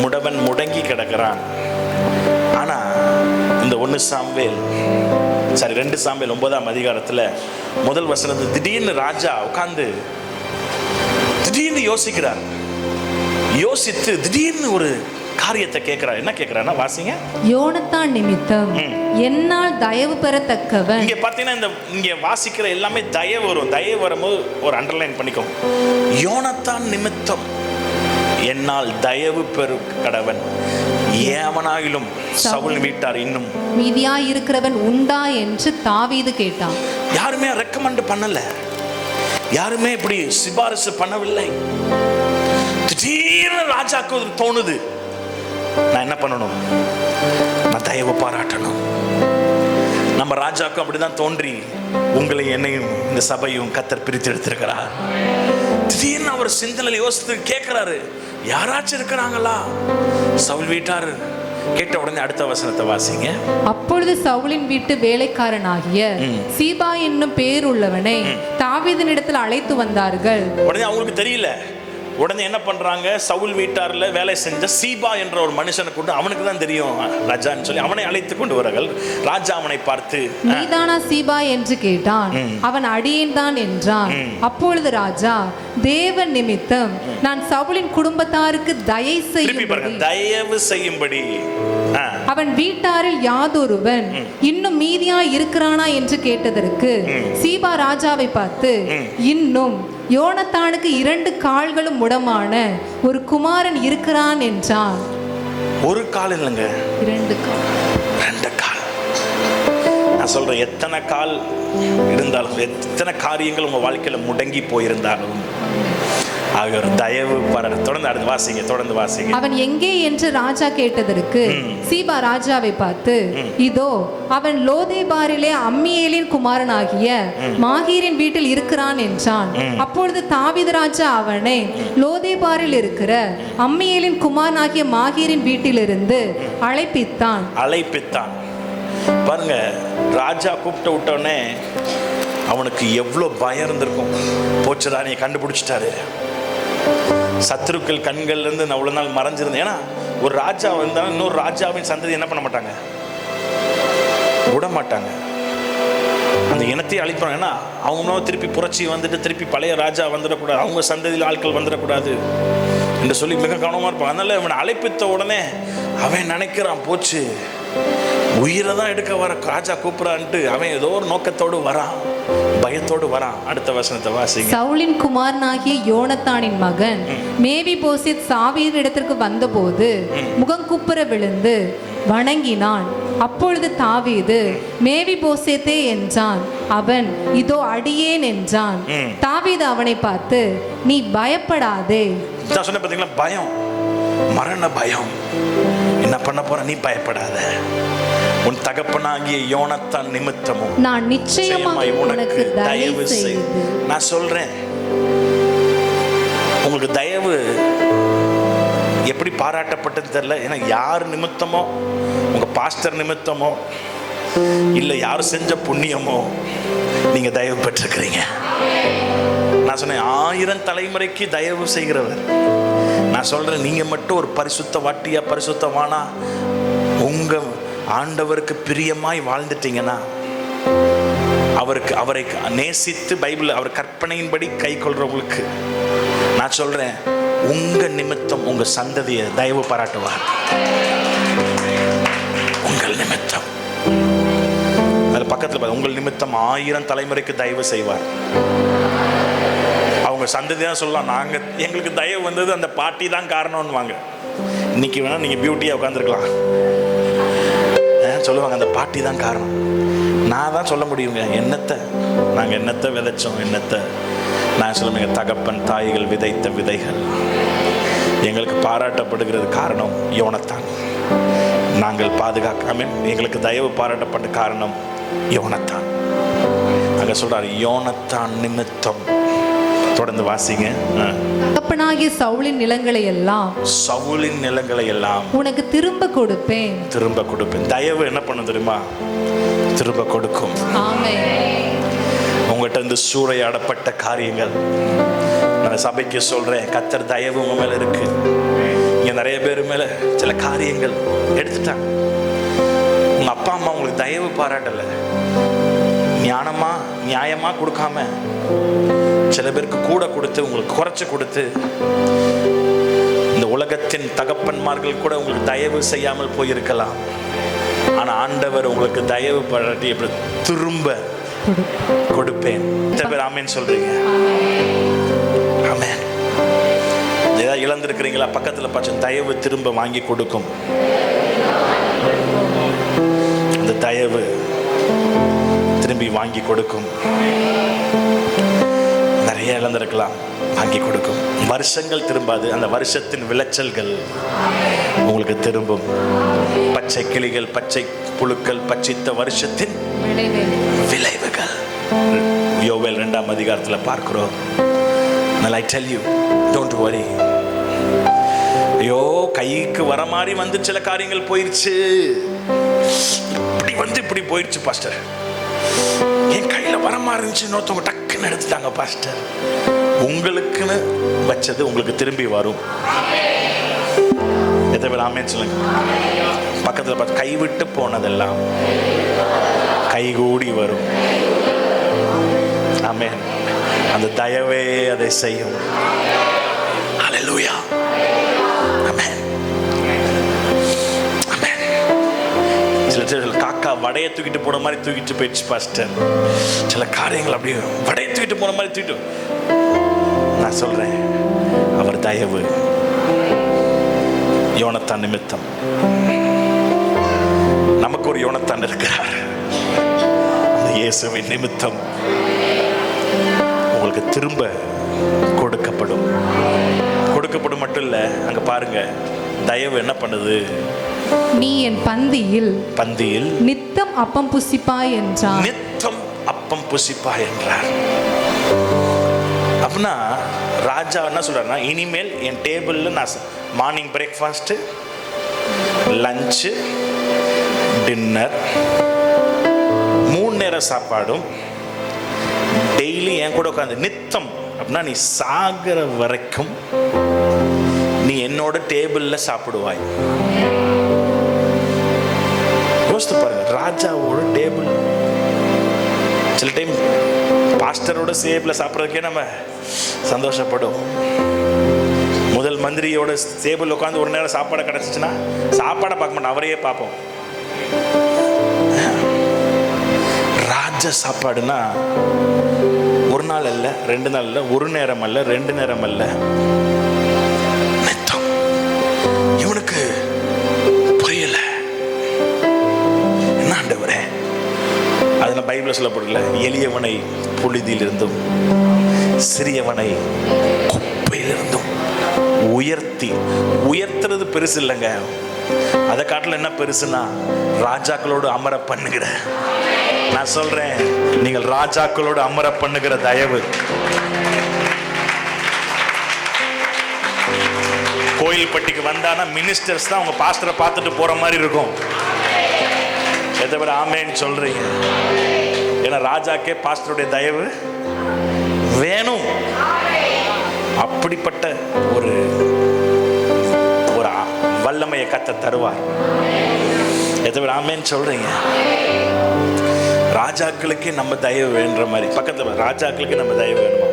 முடவன் முடங்கி கிடக்கிறான். ஆனா இந்த 2 சாமுவேல் 9ஆம் அதிகாரத்துல முதல் வசனத்தை திடீர்னு ராஜா உட்கார்ந்து திடீர்னு யோசிக்கிறார். யோசித்து திடீர்னு ஒரு காரியத்தை கேட்கிறார். என்ன கேட்கிறாருன்னா வாசிங்க. யோனத்தான் நிமித்தம் என்னால் தயவு பெறத்தக்கவன். இங்க பாத்தீங்கன்னா இங்க வாசிக்கிற எல்லாமே தயவு வரும். தயவு வரும்போது ஒரு அண்டர்லைன் பண்ணிக்கோ. யோனத்தான் நிமித்தம் என்னால் தயவு பெறு கடவன், ஏவனாயிலும் சவுல் வீட்டார் இன்னும் மீதியாய் இருக்கிறவன் உண்டா என்று தாவீது கேட்டான். யாருமே ரெக்கமெண்ட் பண்ணல, யாருமே இப்படி சிபாரிசு பண்ணவில்லை. திடீர்னு ராஜாக்கு தோணுது, நான் என்ன பண்ணணும், நான் தயவு பாராட்டணும். நம்ம ராஜாக்கும் அப்படிதான் தோன்றி உங்களை என்னையும் இந்த சபையும் கர்த்தர் பிரித்து எடுத்திருக்கிறார். திடீர்னு அவர் சிந்தனையில் யோசித்து கேட்கிறாரு, யாராச்சும் இருக்கிறாங்களா? சவுல் வீட்டார் கேட்ட உடனே அடுத்த வசனத்தை வாசிங்க. அப்பொழுது சவுலின் வீட்டு வேலைக்காரனாகிய சீபா என்னும் பேர் உள்ளவனை தாவீதினிடத்தில் அழைத்து வந்தார்கள். உடனே அவங்களுக்கு தெரியல. உடனே என்ன பண்றாங்க, சவுல் வீட்டார்ல வேலை செஞ்ச சீபா என்ற ஒரு மனுஷனை கொண்டு, அவனுக்கு தான் தெரியும் ராஜான்னு சொல்லி அவனை அழைத்து கொண்டு வரார்கள். ராஜா அவனை பார்த்து, நீதானா சீபா என்று கேட்டான். அவன் அடியேன் தான் என்றான். அப்பொழுது ராஜா, தேவன் நிமித்தம் நான் சவுலின் குடும்பத்தாருக்கு தயவு செய்யும்படி அவன் வீட்டாரில் யாதொருவன் இன்னும் மீதியா இருக்கிறானா என்று கேட்டதற்கு சீபா ராஜாவை பார்த்து, இன்னும் யோனத்தானுக்கு 2 கால்களும் முடமான ஒரு குமாரன் இருக்கிறான் என்றான். ஒரு கால் இல்லைங்க, 2 கால். 2 கால். நான் சொல்றேன், எத்தனை கால் இருந்தாலும், எத்தனை காரியங்கள் உங்க வாழ்க்கையில முடங்கி போயிருந்தாலும் அவர் தயவு பாராட்டு. தொடர்ந்து அடுத்து வாசிங்க, தொடர்ந்து வாசிங்க. அவன் எங்கே என்று ராஜா கேட்டதற்கு சீபா ராஜாவை பார்த்து, இதோ அவன் லோதேபாரிலே அம்மியேலின் குமாரனாகிய மாகீரின் வீட்டில் இருக்கிறான் என்றான். அப்பொழுது தாவீது ராஜா அவனை லோதேபாரில் இருக்கிற அம்மியேலின் குமாரனாகிய மாகீரின் வீட்டிலிருந்து அழைப்பித்தான். பாருங்க, ராஜா கூப்பிட்டு விட்டோடனே அவனுக்கு எவ்வளோ பயம் இருந்திருக்கும். போச்சுடா, நீ கண்டுபிடிச்சிட்டாரு. சத்துருக்கள் கண்கள்ல இருந்து நான் அவ்வளவு நாள் மறைஞ்சிருந்தேன். ஏன்னா ஒரு ராஜா வந்தாலும் இன்னொரு ராஜாவின் சந்ததி என்ன பண்ண மாட்டாங்க, விட மாட்டாங்க, அந்த இனத்தை அழிப்பாங்க. ஏன்னா அவங்க திருப்பி புரட்சி வந்துட்டு திருப்பி பழைய ராஜா வந்துடக்கூடாது, அவங்க சந்ததியில் ஆட்கள் வந்துடக்கூடாது என்று சொல்லி மிக கவனமா இருப்பாங்க. அதனால அவனை அழைப்பித்த உடனே அவன் நினைக்கிறான், போச்சு, உயிரை தான் எடுக்க வர ராஜா கூப்பிடான்ட்டு அவன் ஏதோ ஒரு நோக்கத்தோடு வரான், பயத்தோடு வரான். அடுத்த வசனத்தை வாசிங்க. சவுலின் குமாரனாகிய யோனத்தானின் மகன் மேவிபோசேத் தாவீதின் இடத்திற்கு வந்தபோது முகங்குப்புற விழுந்து வணங்கினான். அப்பொழுது தாவீது, மேவிபோசேத்தே என்றான். அவன், இதோ அடியேன் என்றான். தாவீது அவனை பார்த்து, நீ பயப்படாதே. சொன்ன பாத்தீங்களா, பயம், மரண பயம். என்ன பண்ண போற, நீ பயப்படாத. உன் தகப்பனாகிய யோனத்தான் நிமித்தமும் நான் நிச்சயமாய் உனக்கு தயவு செய்து. நான் சொல்றேன், உங்களுக்கு தயவு எப்படி பாராட்டப்பட்டது தெரியல. ஏன்னா யார் நிமித்தமோ, உங்க பாஸ்டர் நிமித்தமோ இல்ல யார் செஞ்ச புண்ணியமோ நீங்க தயவு பெற்றிருக்கிறீங்க. நான் சொன்னேன், 1000 தலைமுறைக்கு தயவு செய்கிறவர். நான் சொல்றேன், நீங்க மட்டும் ஒரு பரிசுத்த வாட்டியா பரிசுத்தமானா உங்க ஆண்டவருக்கு பிரியமாய் வாழ்ந்துட்டீங்கன்னா, அவரை நேசித்து பைபிள் அவர் கற்பனையின்படி கை கொள்றவங்களுக்கு நான் சொல்றேன், உங்க நிமித்தம் உங்க சந்ததியை தயவு பாராட்டுவார். உங்கள் நிமித்தம், அது பக்கத்தில் உங்கள் நிமித்தம் 1000 தலைமுறைக்கு தயவு செய்வார். அவங்க சந்ததி தான் சொல்லலாம், நாங்க எங்களுக்கு தயவு வந்தது அந்த பாட்டி தான் காரணம்னு வாங்க. இன்னைக்கு வேணா நீங்க பியூட்டியா உட்காந்துருக்கலாம், சொல்லுவாங்க அந்த பாட்டி தான் காரணம். நான் தான் சொல்ல முடியுங்க, நாங்கள் என்னத்தை விதைச்சோம், நான் சொல்லுவேங்க, தகப்பன் தாய்கள் விதைத்த விதைகள் எங்களுக்கு பாராட்டப்படுகிறது காரணம் யோனத்தான். நாங்கள் பாதுகாக்காம எங்களுக்கு தயவு பாராட்டப்பட்ட காரணம் யோனத்தான். அங்க சொல்றாரு, யோனத்தான் நிமித்தம். தொடர்ந்து வாசிங்க. தகப்பனாகிய சவுலின் நிலங்களை எல்லாம் உனக்கு திரும்ப கொடுப்பேன். தயவு என்ன பண்ண தெரியுமா, திரும்ப கொடுக்கும். ஆமென். உங்கள்கிட்ட இருந்து சூறையாடப்பட்ட காரியங்கள், நான் சபைக்கு சொல்றேன், கர்த்தர் தயவு உங்க மேல இருக்கு. இங்க நிறைய பேர் மேல சில காரியங்கள் எடுத்துட்டாங்க. உங்க அப்பா அம்மா உங்களுக்கு தயவு பாராட்டல, நியாயமா கொடுக்காம சில பேருக்கு கூட கொடுத்து, உங்களுக்கு குறைச்சு கொடுத்து, இந்த உலகத்தின் தகப்பன்மார்கள் கூட உங்களுக்கு தயவு செய்யாமல் போயிருக்கலாம். ஆனா ஆண்டவர் உங்களுக்கு தயவு பாராட்டி எப்படி திரும்ப கொடுப்பேன். ஆமென் சொல்றீங்க? ஆமென். ஏதாவது இழந்திருக்கிறீங்களா? பக்கத்துல பார்த்து தயவு திரும்ப வாங்கி கொடுக்கும். அந்த தயவு திரும்பி வாங்கி கொடுக்கும். நிறைய இழந்திருக்கலாம், வாங்கி கொடுக்கும். வருஷங்கள் திரும்பாது, அந்த வருஷத்தின் விளைச்சல்கள் உங்களுக்கு திரும்பும். பச்சை கிளிகள், பச்சை புழுக்கள் பட்சித்த வருஷத்தின் விளைவுகள் யோவேல் 2ஆம் அதிகாரத்தில் பார்க்கிறோம். I tell you, don't worry. ஐயோ, கைக்கு வர மாதிரி வந்து சில காரியங்கள் போயிருச்சு, இப்படி வந்து இப்படி போயிடுச்சு பாஸ்டர், என் கையில வர மாதிரி இருந்துச்சு, இன்னொருத்தவங்க டக்குன்னு எடுத்துட்டாங்க பாஸ்டர். உங்களுக்குன்னு வச்சது உங்களுக்கு திரும்பி வரும். எத்தனை பேர் ஆமேன்னு சொல்லுங்க. பக்கத்தில் பார்த்து, கைவிட்டு போனதெல்லாம் கைகூடி வரும். ஆமென். அந்த தயவே அதை செய்யும். ஹல்லேலூயா. ஆமென். ஆமென். சில காக்கா வடையை தூக்கிட்டு போன மாதிரி தூக்கிட்டு போயிடுச்சு பாஸ்டர். சில காரியங்கள் அப்படியே வடையை தூக்கிட்டு போன மாதிரி தூக்கிட்டு. நான் சொல்றேன், அவர் தயவு யோனத்தான் நிமித்தம். நமக்கு ஒரு யோனத்தான் இருக்கிறார். அந்த இயேசுவின் நிமித்தம் உங்களுக்கு திரும்ப கொடுக்கப்படும். கொடுக்கப்படும் மட்டும் இல்ல, அங்க பாருங்க, தயவு என்ன பண்ணுது? நீ என் பந்தியில் நித்தம் அப்பம் புசிப்பாய் என்றார். நித்தம் அப்பம் புசிப்பாய் என்றார். அப்படின்னா ராஜா என்ன சொல்றாருன்னா, இனிமேல் என் டேபிள்ல நான் மார்னிங் பிரேக்ஃபாஸ்ட், லஞ்சு, டின்னர், 3 நேர சாப்பாடும் டெய்லி என் கூட உட்காந்து நித்தம். அப்படின்னா நீ சாகிற வரைக்கும் நீ என்னோட டேபிள்ல சாப்பிடுவாய். யோசித்து பாருங்க, ராஜாவோட டேபிள். சில டைம் பாஸ்டரோட டேபிள்ல சாப்பிட்றதுக்கே நம்ம சந்தோஷப்படும். முதல் மந்திரியோட டேபிள் உட்காந்து ஒரு நேரம் சாப்பாடை கிடைச்சிச்சுன்னா சாப்பாடை பார்க்க மாட்டோம், அவரையே பார்ப்போம். ராஜ சாப்பாடுனா ஒரு நாள் அல்ல, 2 நாள் அல்ல, ஒரு நேரம் அல்ல, 2 நேரம் அல்ல, நித்தம். இவனுக்கு புரியல, என்ன ஆண்டவரே? அதெல்லாம் பைபிள்ல சொல்லப்படல. எளியவனை புழுதியிலிருந்தும் சிறியவனை குப்பையிலிருந்தும் உயர்த்துறது பெருசு இல்லைங்க. அதை காட்டில என்ன பெருசுன்னா, ராஜாக்களோடு அமர பண்ணுகிற, நான் சொல்றேன், நீங்கள் ராஜாக்களோடு அமர பண்ணுகிற தயவு. கோயில்பட்டிக்கு வந்தானா மினிஸ்டர்ஸ் தான் உங்க பாஸ்டரை பார்த்துட்டு போற மாதிரி இருக்கும். எதை விட ஆமேன்னு சொல்றீங்க? ஏன்னா ராஜாக்கே பாஸ்டருடைய தயவு வேணும். அப்படிப்பட்ட ஒரு வல்லமையை கத்த தருவார். எதை விட ஆமேன்னு சொல்றீங்க? ராஜாக்களுக்கே நம்ம தயவு வேணுன்ற மாதிரி, பக்கத்துல ராஜாக்களுக்கு நம்ம தயவு வேணுமா?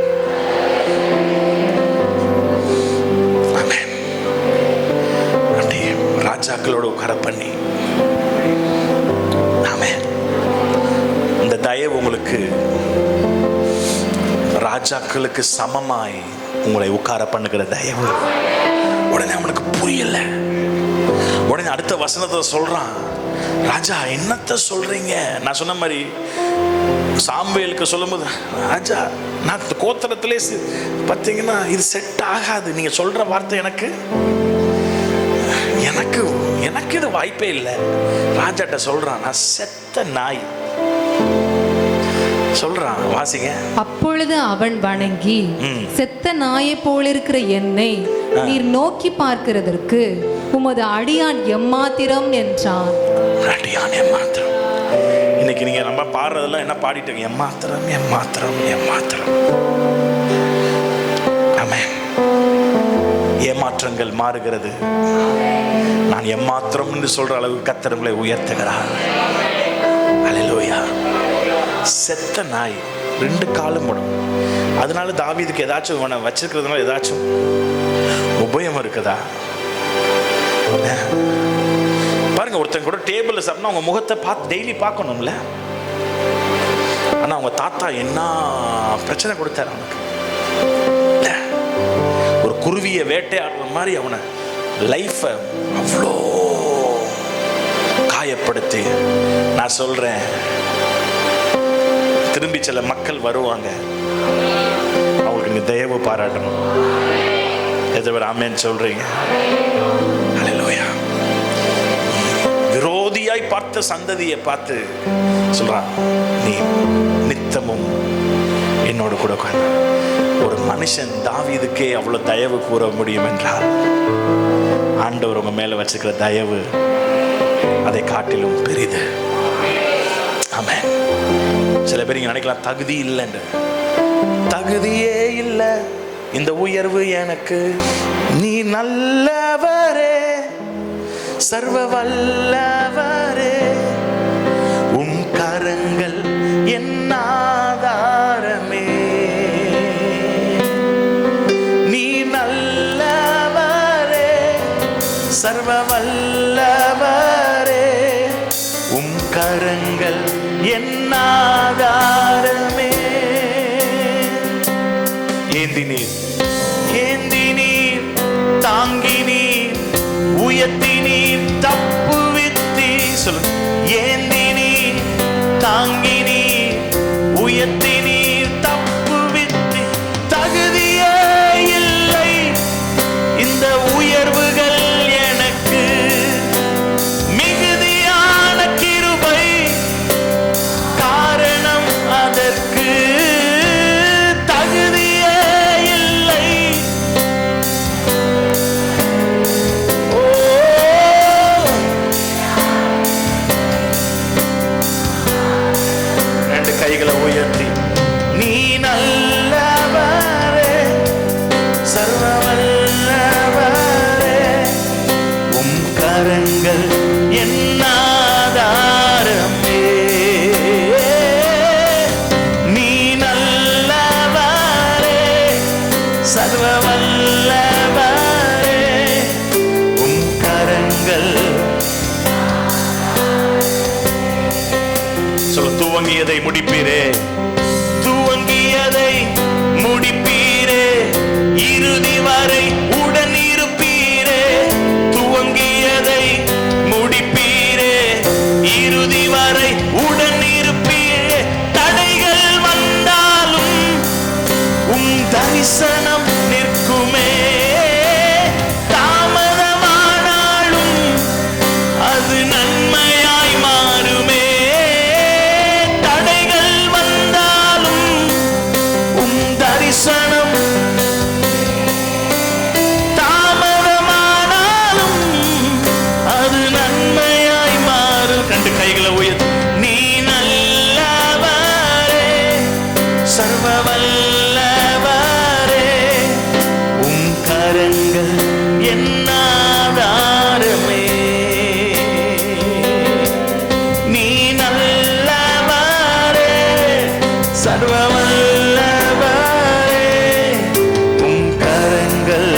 ஆமென். அப்படியே ராஜாக்களோட உட்கார பண்ணி, ஆமென், இந்த தயவு உங்களுக்கு ராஜாக்களுக்கு சமமாய் உங்களை உட்கார பண்ணுகிற தயவு. உடனே அவனுக்கு புரியல. உடனே அடுத்த வசனத்தை சொல்றான், ராஜா என்னத்த சொல்றீங்க? நான் சொன்ன மாதிரி சாமுவேலுக்கு சொல்லும்போது, ராஜா நான் கோத்திரத்திலே பார்த்தீங்கன்னா இது செட் ஆகாது, நீங்க சொல்ற வார்த்தை எனக்கு எனக்கு எனக்கு இது வாய்ப்பே இல்லை. ராஜாட்ட சொல்றான், நான் செத்த நாய் சொல்றான். வாசிங்க. அப்பொழுது அவன் வணங்கி, செத்த நாயை போல இருக்கிற என்னை நீர் நோக்கி பார்க்கிறதற்கு உமது அடியான் எம்மாத்திரம் என்றான். அடியான் எம்மாத்திரம். இன்னைக்கு நீங்க நம்ம பாடுறதெல்லாம் என்ன பாடிட்டு, எம்மாத்திரம் எம்மாத்திரம் எம்மாத்திரம். ஆமென். ஏமாற்றங்கள் மாறுகிறது. நான் எம்மாத்திரம் என்று சொல்ற அளவுக்கு கர்த்தர் உங்களை உயர்த்துகிறார். அல்லேலூயா. செத்த நாய் 2 காலும் போடும். அதனால தாவீதுக்கு ஏதாச்சும் வச்சிருக்கிறதுனால ஏதாச்சும் உபயோகம் இருக்குதா? பாருங்க, ஒருத்தங்க கூட டேபிள்ல சாப்பிட்டா அவங்க முகத்தை பார்த்து டெய்லி பார்க்கணும்ல. ஆனா அவங்க தாத்தா என்ன பிரச்சனை கொடுத்தாரு அவனுக்கு. ஒரு குருவியை வேட்டையாடுற மாதிரி அவனை லைஃப அவ்வளோ காயப்படுத்தி. நான் சொல்றேன், திரும்பி சில மக்கள் வருவாங்க, அவங்களுக்கு நீங்க தயவு பாராட்டணும். எதை ஆமென் சொல்றீங்க? ஹல்லேலூயா. விரோதியாய் பார்த்த சந்ததியை பார்த்து சொல்றான், நீ நித்தமும் என்னோடு கூட உட்கார்ந்து. ஒரு மனுஷன் தாவீதுக்கே அவ்வளவு தயவு கூற முடியும் என்றால், ஆண்டவர் உங்க மேல வச்சுக்கிற தயவு அதை காட்டிலும் பெரிது. ஆமென். சில பேர் இங்க நினைக்கலாம் தகுதி இல்லைன்னு. தகுதியே இல்லை இந்த உயர்வு எனக்கு. நீ நல்லவரே, சர்வ வல்லவரே, உம் கரங்கள் என் ஆதாரமே. நீ நல்லவரே, சர்வ வல்லவரே, உம் கரங்கள் என் ஆதாரமே. ஏந்தினீர், ஏந்தினீர், தாங்கினீர், உயர்த்தினீர், தப்புவித்தீர். சொல்லு. ஏந்தினீர், தாங்கினீர், உயர்த்தினீர், தப்புவித்தீர். தகுதியே இல்லை இந்த உயர்வுகள் எனக்கு, மிகுதியான கிருபை காரணம் அதற்கு. தகுதியே இல்லை. ஓ, ரெண்டு கைகளை உயர்த்தி, நீ நல்லவரே, சர்வ வல்லவரே, உம் கரங்கள் என் ஆதாரமே. நீ நல்லவரே, சர்வ வல்லவரே, உம் கரங்கள். சொல்ல. துவங்கியதை முடிப்பீரே, துவங்கியதை முடிப்பீரே, இறுதி வரை உடன் இருப்பீரே. துவங்கியதை முடிப்பீரே, இறுதி வரை உடன் இருப்பீரே. தடைகள் வந்தாலும் உம் தரிசனம் நிற்குமே. தாமதமானாலும் அது நன்மையாய் மாறுமே. தடைகள் வந்தாலும் உம் தரிசனம், தாமதமானாலும் அது நன்மையாய் மாறும். ரெண்டு கைகளை உயர்த்தி, நீ நல்லவரே, சர்வ வல்லவரே, உம் கரங்கள் என் ஆதாரமே. நீ நல்லவரே, சர்வ வல்லவரே, உம் கரங்கள்.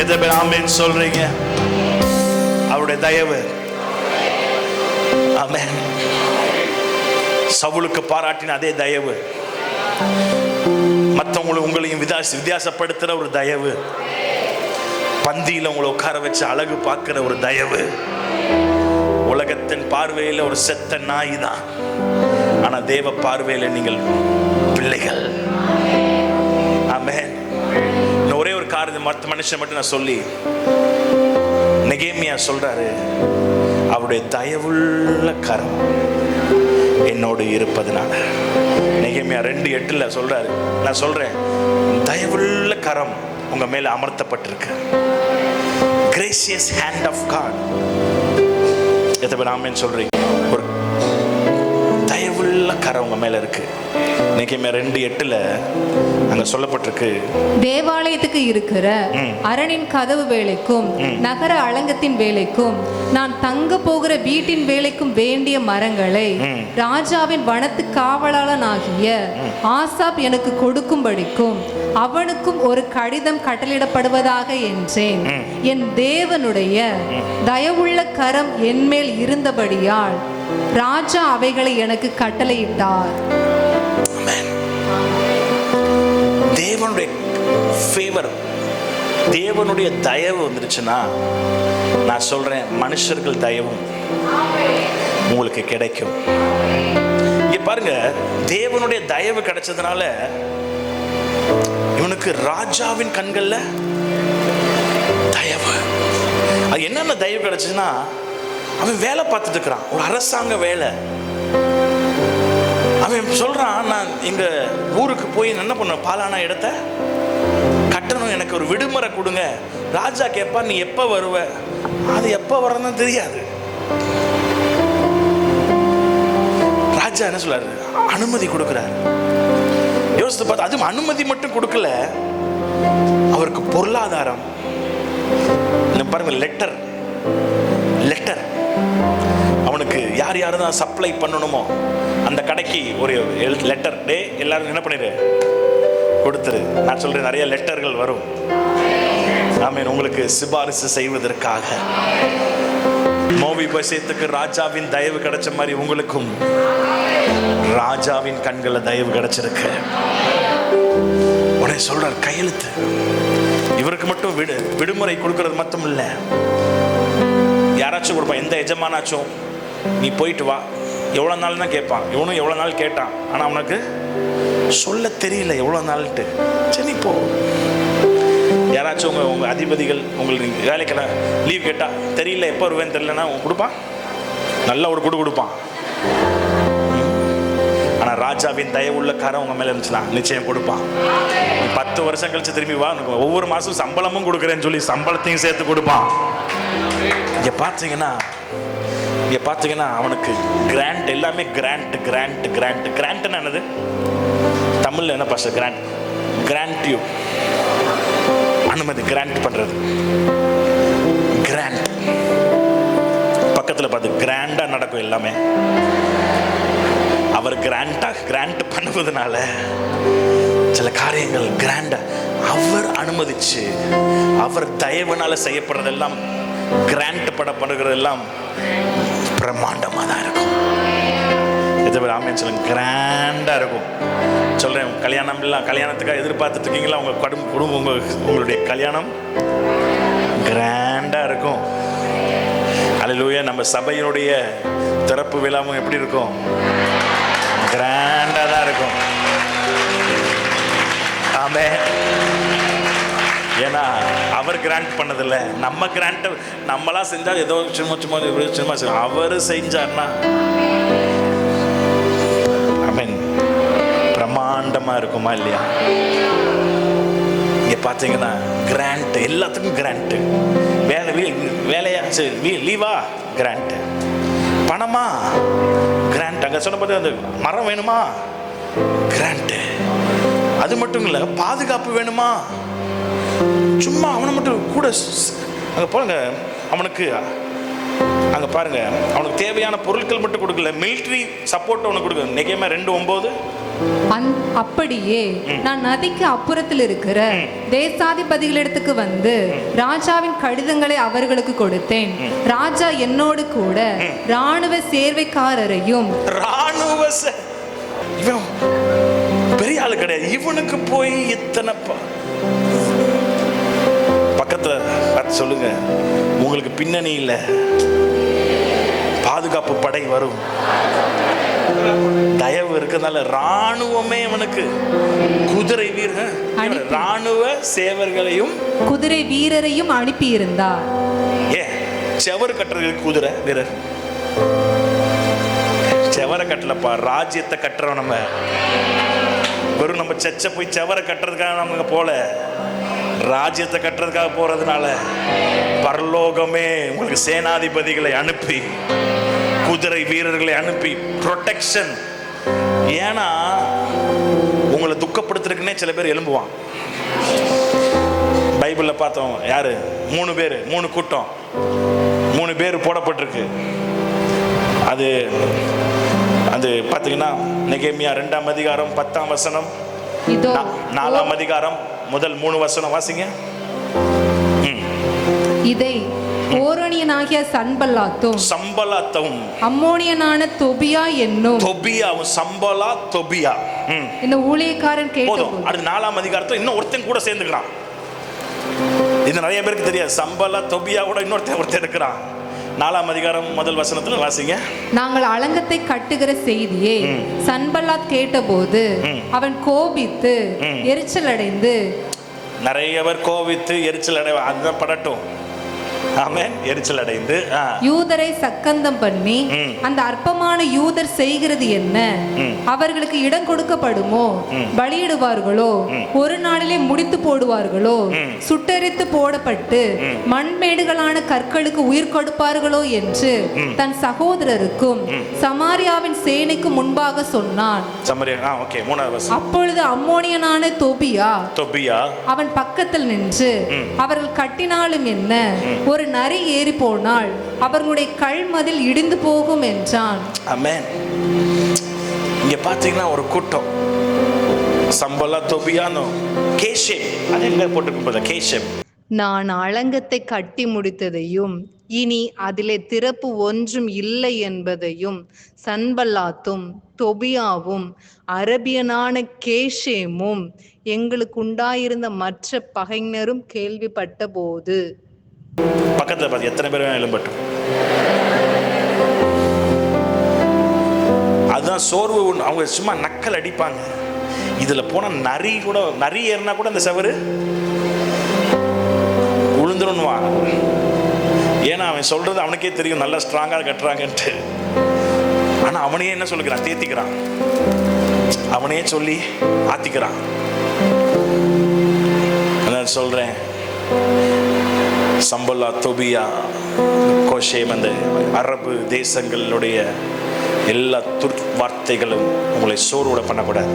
எதை பேர் ஆமென் சொல்றீங்க? அவருடைய தயவு. ஆமென். சவுலுக்கு பாராட்டின அதே தயவு, மற்றவங்களுக்கு உங்களையும் வித்தியாசப்படுத்துற ஒரு தயவு, பந்தியில உங்களை உட்கார வச்சு அழகு பார்க்கிற ஒரு தயவு. உலகத்தின் பார்வையில் ஒரு செத்த நாய் தான், ஆனா தேவ பார்வையில நீங்கள் பிள்ளைகள். ஆமென். ஒரே ஒரு காரியம் மற்ற மனுஷன் மட்டும் நான் சொல்லி, நெகேமியா சொல்றாரு, அவருடைய தயவுள்ள கரம் என்னோடு இருப்பதனால. நெகேமியா 2:8 சொல்றாரு, நான் சொல்றேன், தயவுள்ள கரம் உங்க மேல அமர்த்தப்பட்டிருக்கு. Gracious hand of God. எதை பேர் ஆமென் சொல்றீங்க? ஒரு தயவுள்ள கரம் உங்க மேல இருக்கு. நெகேமியா 2:8 அங்க சொல்லப்பட்டிருக்கு, தேவாலயத்துக்கு இருக்கிற அரணின் கதவு வேலைக்கும் நகர அலங்கத்தின் வேலைக்கும் நான் தங்க போகிற வீட்டின் வேலைக்கும் வேண்டிய மரங்களை ராஜாவின் வனத்து காவலாளனாகிய ஆசாப் எனக்கு கொடுக்கும்படிக்கும் அவனுக்கும் ஒரு கடிதம் கட்டளிடப்படுவதாக என்றேன். என் தேவனுடைய தயவுள்ள கரம் என்மேல் இருந்தபடியால் ராஜா அவைகளை எனக்கு கட்டளையிட்டார். தேவனுடைய ஃபேவர், தேவனுடைய தயவு வந்துருச்சுன்னா, நான் சொல்றேன், மனுஷர்கள் தயவும் உங்களுக்கு கிடைக்கும். இப்ப பாருங்க, தேவனுடைய தயவு கிடைச்சதுனால இவனுக்கு ராஜாவின் கண்கள்ல தயவு. அது என்னென்ன தயவு கிடைச்சுன்னா, அவன் வேலை பார்த்துட்டு இருக்கிறான், ஒரு அரசாங்க வேலை. அவன் சொல்றான், நான் எங்க ஊருக்கு போய் என்ன பண்ண, பாலான இடத்த கட்டணும், எனக்கு ஒரு விடுமுறை கொடுங்க. ராஜா கேட்பா, நீ எப்ப வருவ? அது எப்ப வரணும் தெரியாது. ராஜா என்ன சொல்றாரு? அனுமதி கொடுக்கிறார். யோசித்து பார்த்து, அதுவும் அனுமதி மட்டும் கொடுக்கல, அவருக்கு பொருளாதாரம். பாருங்க, லெட்டர் அவனுக்கு யார் யாரு தான் சப்ளை பண்ணணுமோ அந்த கடைக்கு ஒரு லெட்டர், டே எல்லாரும் என்ன பண்ணிடு, கொடுத்துரு. நான் சொல்றேன், நிறைய லெட்டர்கள் வரும். ஆமென். உங்களுக்கு சிபாரிசு செய்வதற்காக. மோவிபோசேத்துக்கு ராஜாவின் தயவு கிடைச்ச மாதிரி உங்களுக்கும் ராஜாவின் கண்கள தயவு கிடைச்சிருக்கு. உடனே சொல்றார், கையெழுத்து. இவருக்கு மட்டும் விடுமுறை கொடுக்கறது மட்டும் இல்ல, யாராச்சும் கொடுப்பான். எந்த எஜமானாச்சும் நீ போயிட்டு வா, எவ்வளோ நாள் தான் கேட்பான். இவனும் எவ்வளோ நாள் கேட்டான், ஆனால் அவனுக்கு சொல்ல தெரியல எவ்வளோ நாள்ட்டு. சரி போ. யாராச்சும் உங்கள் அதிபதிகள் உங்களுக்கு வேலைக்கெல்லாம் லீவ் கேட்டால் தெரியல, எப்போ வருவேன்னு தெரியலன்னா கொடுப்பான், நல்ல ஒரு கொடுப்பான். ஆனால் ராஜாவின் தயவுள்ள காரம் உங்கள் மேலே இருந்துச்சுன்னா நிச்சயம் கொடுப்பான். 10 வருஷம் கழிச்சு திரும்பி வா, ஒவ்வொரு மாதம் சம்பளமும் கொடுக்குறேன்னு சொல்லி சம்பளத்தையும் சேர்த்து கொடுப்பான். இங்கே பார்த்தீங்கன்னா அவனுக்கு கிராண்ட், எல்லாமே கிராண்ட் என்னது தமிழ்ல என்ன பாஸ்டர்? கிராண்ட் யூ, அனுமதி, கிராண்ட் பண்றது. கிராண்ட் பக்கத்துல பார்த்து, கிராண்டா நடக்கும் எல்லாமே. அவர் கிராண்ட் பண்ணுவதனால சில காரியங்கள் கிராண்டா அவர் அனுமதிச்சு, அவர் தயவுனால செய்யப்படுறதெல்லாம், கிராண்ட் படப்படுகிறதெல்லாம் பிரம்மாண்டமா தான் இருக்கும். ஆமென் சொல்லுங்க. கிராண்டா இருக்கும். சொல்றேன், கல்யாணம் எல்லாம், கல்யாணத்துக்காக எதிர்பார்த்துட்டு இருக்கீங்களா? உங்க குடும்பம், உங்களுடைய கல்யாணம் கிராண்டா இருக்கும். அல்லேலூயா. நம்ம சபையினுடைய திறப்பு விழாவும் எப்படி இருக்கும்? கிராண்டா தான் இருக்கும். ஆமென். ஏன்னா அவர் கிராண்ட் பண்ணதில்லை, நம்ம கிராண்ட். நம்மளாம் செஞ்சா ஏதோ சும்மா அவர் செஞ்சார்னா ஆமென் பிரம்மாண்டமா இருக்குமா இல்லையா? இங்க பாத்தீங்கன்னா கிராண்ட், எல்லாத்துக்கும் கிராண்ட். வேலையா, சரி லீவா, கிராண்ட். பணமா, கிராண்ட். அங்க சொன்ன பார்த்து, அந்த மரம் வேணுமா, கிராண்ட். அது மட்டும் இல்ல, பாதுகாப்பு வேணுமா, சும்மா அவனை மட்டும் கூட அங்கே போங்க, அவனுக்கு அங்கே பாருங்க, அவனுக்கு தேவையான பொருட்கள் மட்டும் கொடுக்கல, மிலிட்டரி சப்போர்ட் அவனுக்கு கொடுக்க. நெகேமியா 2:9. அப்படியே நான் நதிக்கு அப்புறத்தில் இருக்கிற தேசாதிபதிகளிடத்துக்கு வந்து ராஜாவின் கடிதங்களை அவர்களுக்கு கொடுத்தேன். ராஜா என்னோடு கூட ராணுவ சேர்வைக்காரரையும், இவன் பெரிய ஆளு கிடையாது, இவனுக்கு போய் இத்தனை பக்கத்துல பார்த்து சொல்லுங்க, உங்களுக்கு பின்னணி இல்லை, பாதுகாப்பு படை வரும். தயவு இருக்கிறதுனால ராணுவமே அவனுக்கு குதிரை வீரர், ராணுவ சேவர்களையும் குதிரை வீரரையும் அனுப்பி இருந்தார். செவரு கட்டுறதுக்கு குதிரை வீரர், செவரை கட்டலப்பா, ராஜ்யத்தை கட்டுறோம். நம்ம வெறும் நம்ம சர்ச்சை போய் செவரை கட்டுறதுக்காக நம்ம போல, ராஜ்யத்தை கட்டுறதுக்காக போறதுனால பரலோகமே உங்களுக்கு சேனாதிபதிகளை அனுப்பி, குதிரை வீரர்களை அனுப்பி ப்ரொடெக்ஷன். ஏன்னா உங்களை துக்கப்படுத்துறதுக்குன்னே சில பேர் எழும்புவான். பைபிள்ல பார்த்தோம், யாரு? 3 பேர், 3 கூட்டம், 3 பேர் போடப்பட்டிருக்கு. அது அது பார்த்தீங்கன்னா நெகேமியா 2ஆம் அதிகாரம் 10ஆம் வசனம், 4ஆம் அதிகாரம் முதல் 3 வசனம் வாசிங்க. இதை ஓரோனியனாகிய சம்பலாத்தும் அம்மோனியனான தொபியா என்னும் இந்த ஊழியக்காரன் கேட்டபோது, அது 4ஆம் அதிகாரத்துல இன்னும் ஒருத்தன் கூட சேர்ந்துக்கிறான். இது நிறைய பேருக்கு தெரியாது. சம்பலா தொபியா கூட இன்னொருத்தன் இருக்கிறான். 4ஆம் அதிகாரம் முதல் வசனத்துல வாசிங்க. நாங்கள் அலங்கத்தை கட்டுகிற செய்தியை சன்பல்லாத் கேட்டபோது அவன் கோபித்து எரிச்சல் அடைந்து. நிறைய பேர் கோபித்து எரிச்சல் அடை, அதுதான் படட்டும். ஆமென். எரிச்சல் அடைந்து யூதரை சக்கந்தம் பண்ணி, அந்த அற்பமான யூதர் செய்கிறது என்ன? அவர்களுக்கு இடம் கொடுக்கப்படுமோ? பலியிடுவார்களோ? ஒரு நாளிலே முடித்து போடுவார்களோ? சுட்டெரித்து போடப்பட்டு மண்மேடுகளான கற்களுக்கு உயிர் கொடுப்பார்களோ என்று தன் சகோதரருக்கும் சமாரியாவின் சேனைக்கு முன்பாக சொன்னான். அப்பொழுது அம்மோனியனான தொபியா அவன் பக்கத்தில் நின்று, அவர்கள் கட்டினாலும் என்ன, ஒரு நரி ஏறி போனால் அவர்களுடைய கல்மதில் இடிந்து போகும் என்றான். ஆமென். இங்க பாத்தீங்கன்னா ஒரு கூட்டம், சம்பல்லா, தொபியானோ, கேஷேம். அது எங்க போட்டுருக்கும்? கேஷேம். நான் அலங்கத்தை கட்டி முடித்ததையும் இனி அதிலே திறப்பு ஒன்றும் இல்லை என்பதையும் சன்பல்லாத்தும் தொபியாவும் அரபியனான கேஷேமும் எங்களுக்கு உண்டாயிருந்த மற்ற பகைஞரும் கேள்விப்பட்ட போது. பக்கத்துல பார்த்து எத்தனை பேர் எழும்பட்டும். அதுதான் சோர்வு. அவங்க சும்மா நக்கல் அடிப்பாங்க. இதுல போன நரி ஏறினா கூட அந்த செவரு உளுந்துருன்னுவான். ஏன்னா அவன் சொல்றது அவனுக்கே தெரியும், நல்லா ஸ்ட்ராங்கா கட்டுறாங்கன்ட்டு. ஆனா அவனையே என்ன சொல்லுகிறான்? தேத்திக்கிறான். அவனையே சொல்லி ஆத்திக்கிறான். நான் சொல்றேன், சம்பல்லா, தொபியா, கோஷேம், அந்த அரபு தேசங்களுடைய எல்லா வார்த்தைகளும் உங்களை சோர்வோட பண்ணக்கூடாது.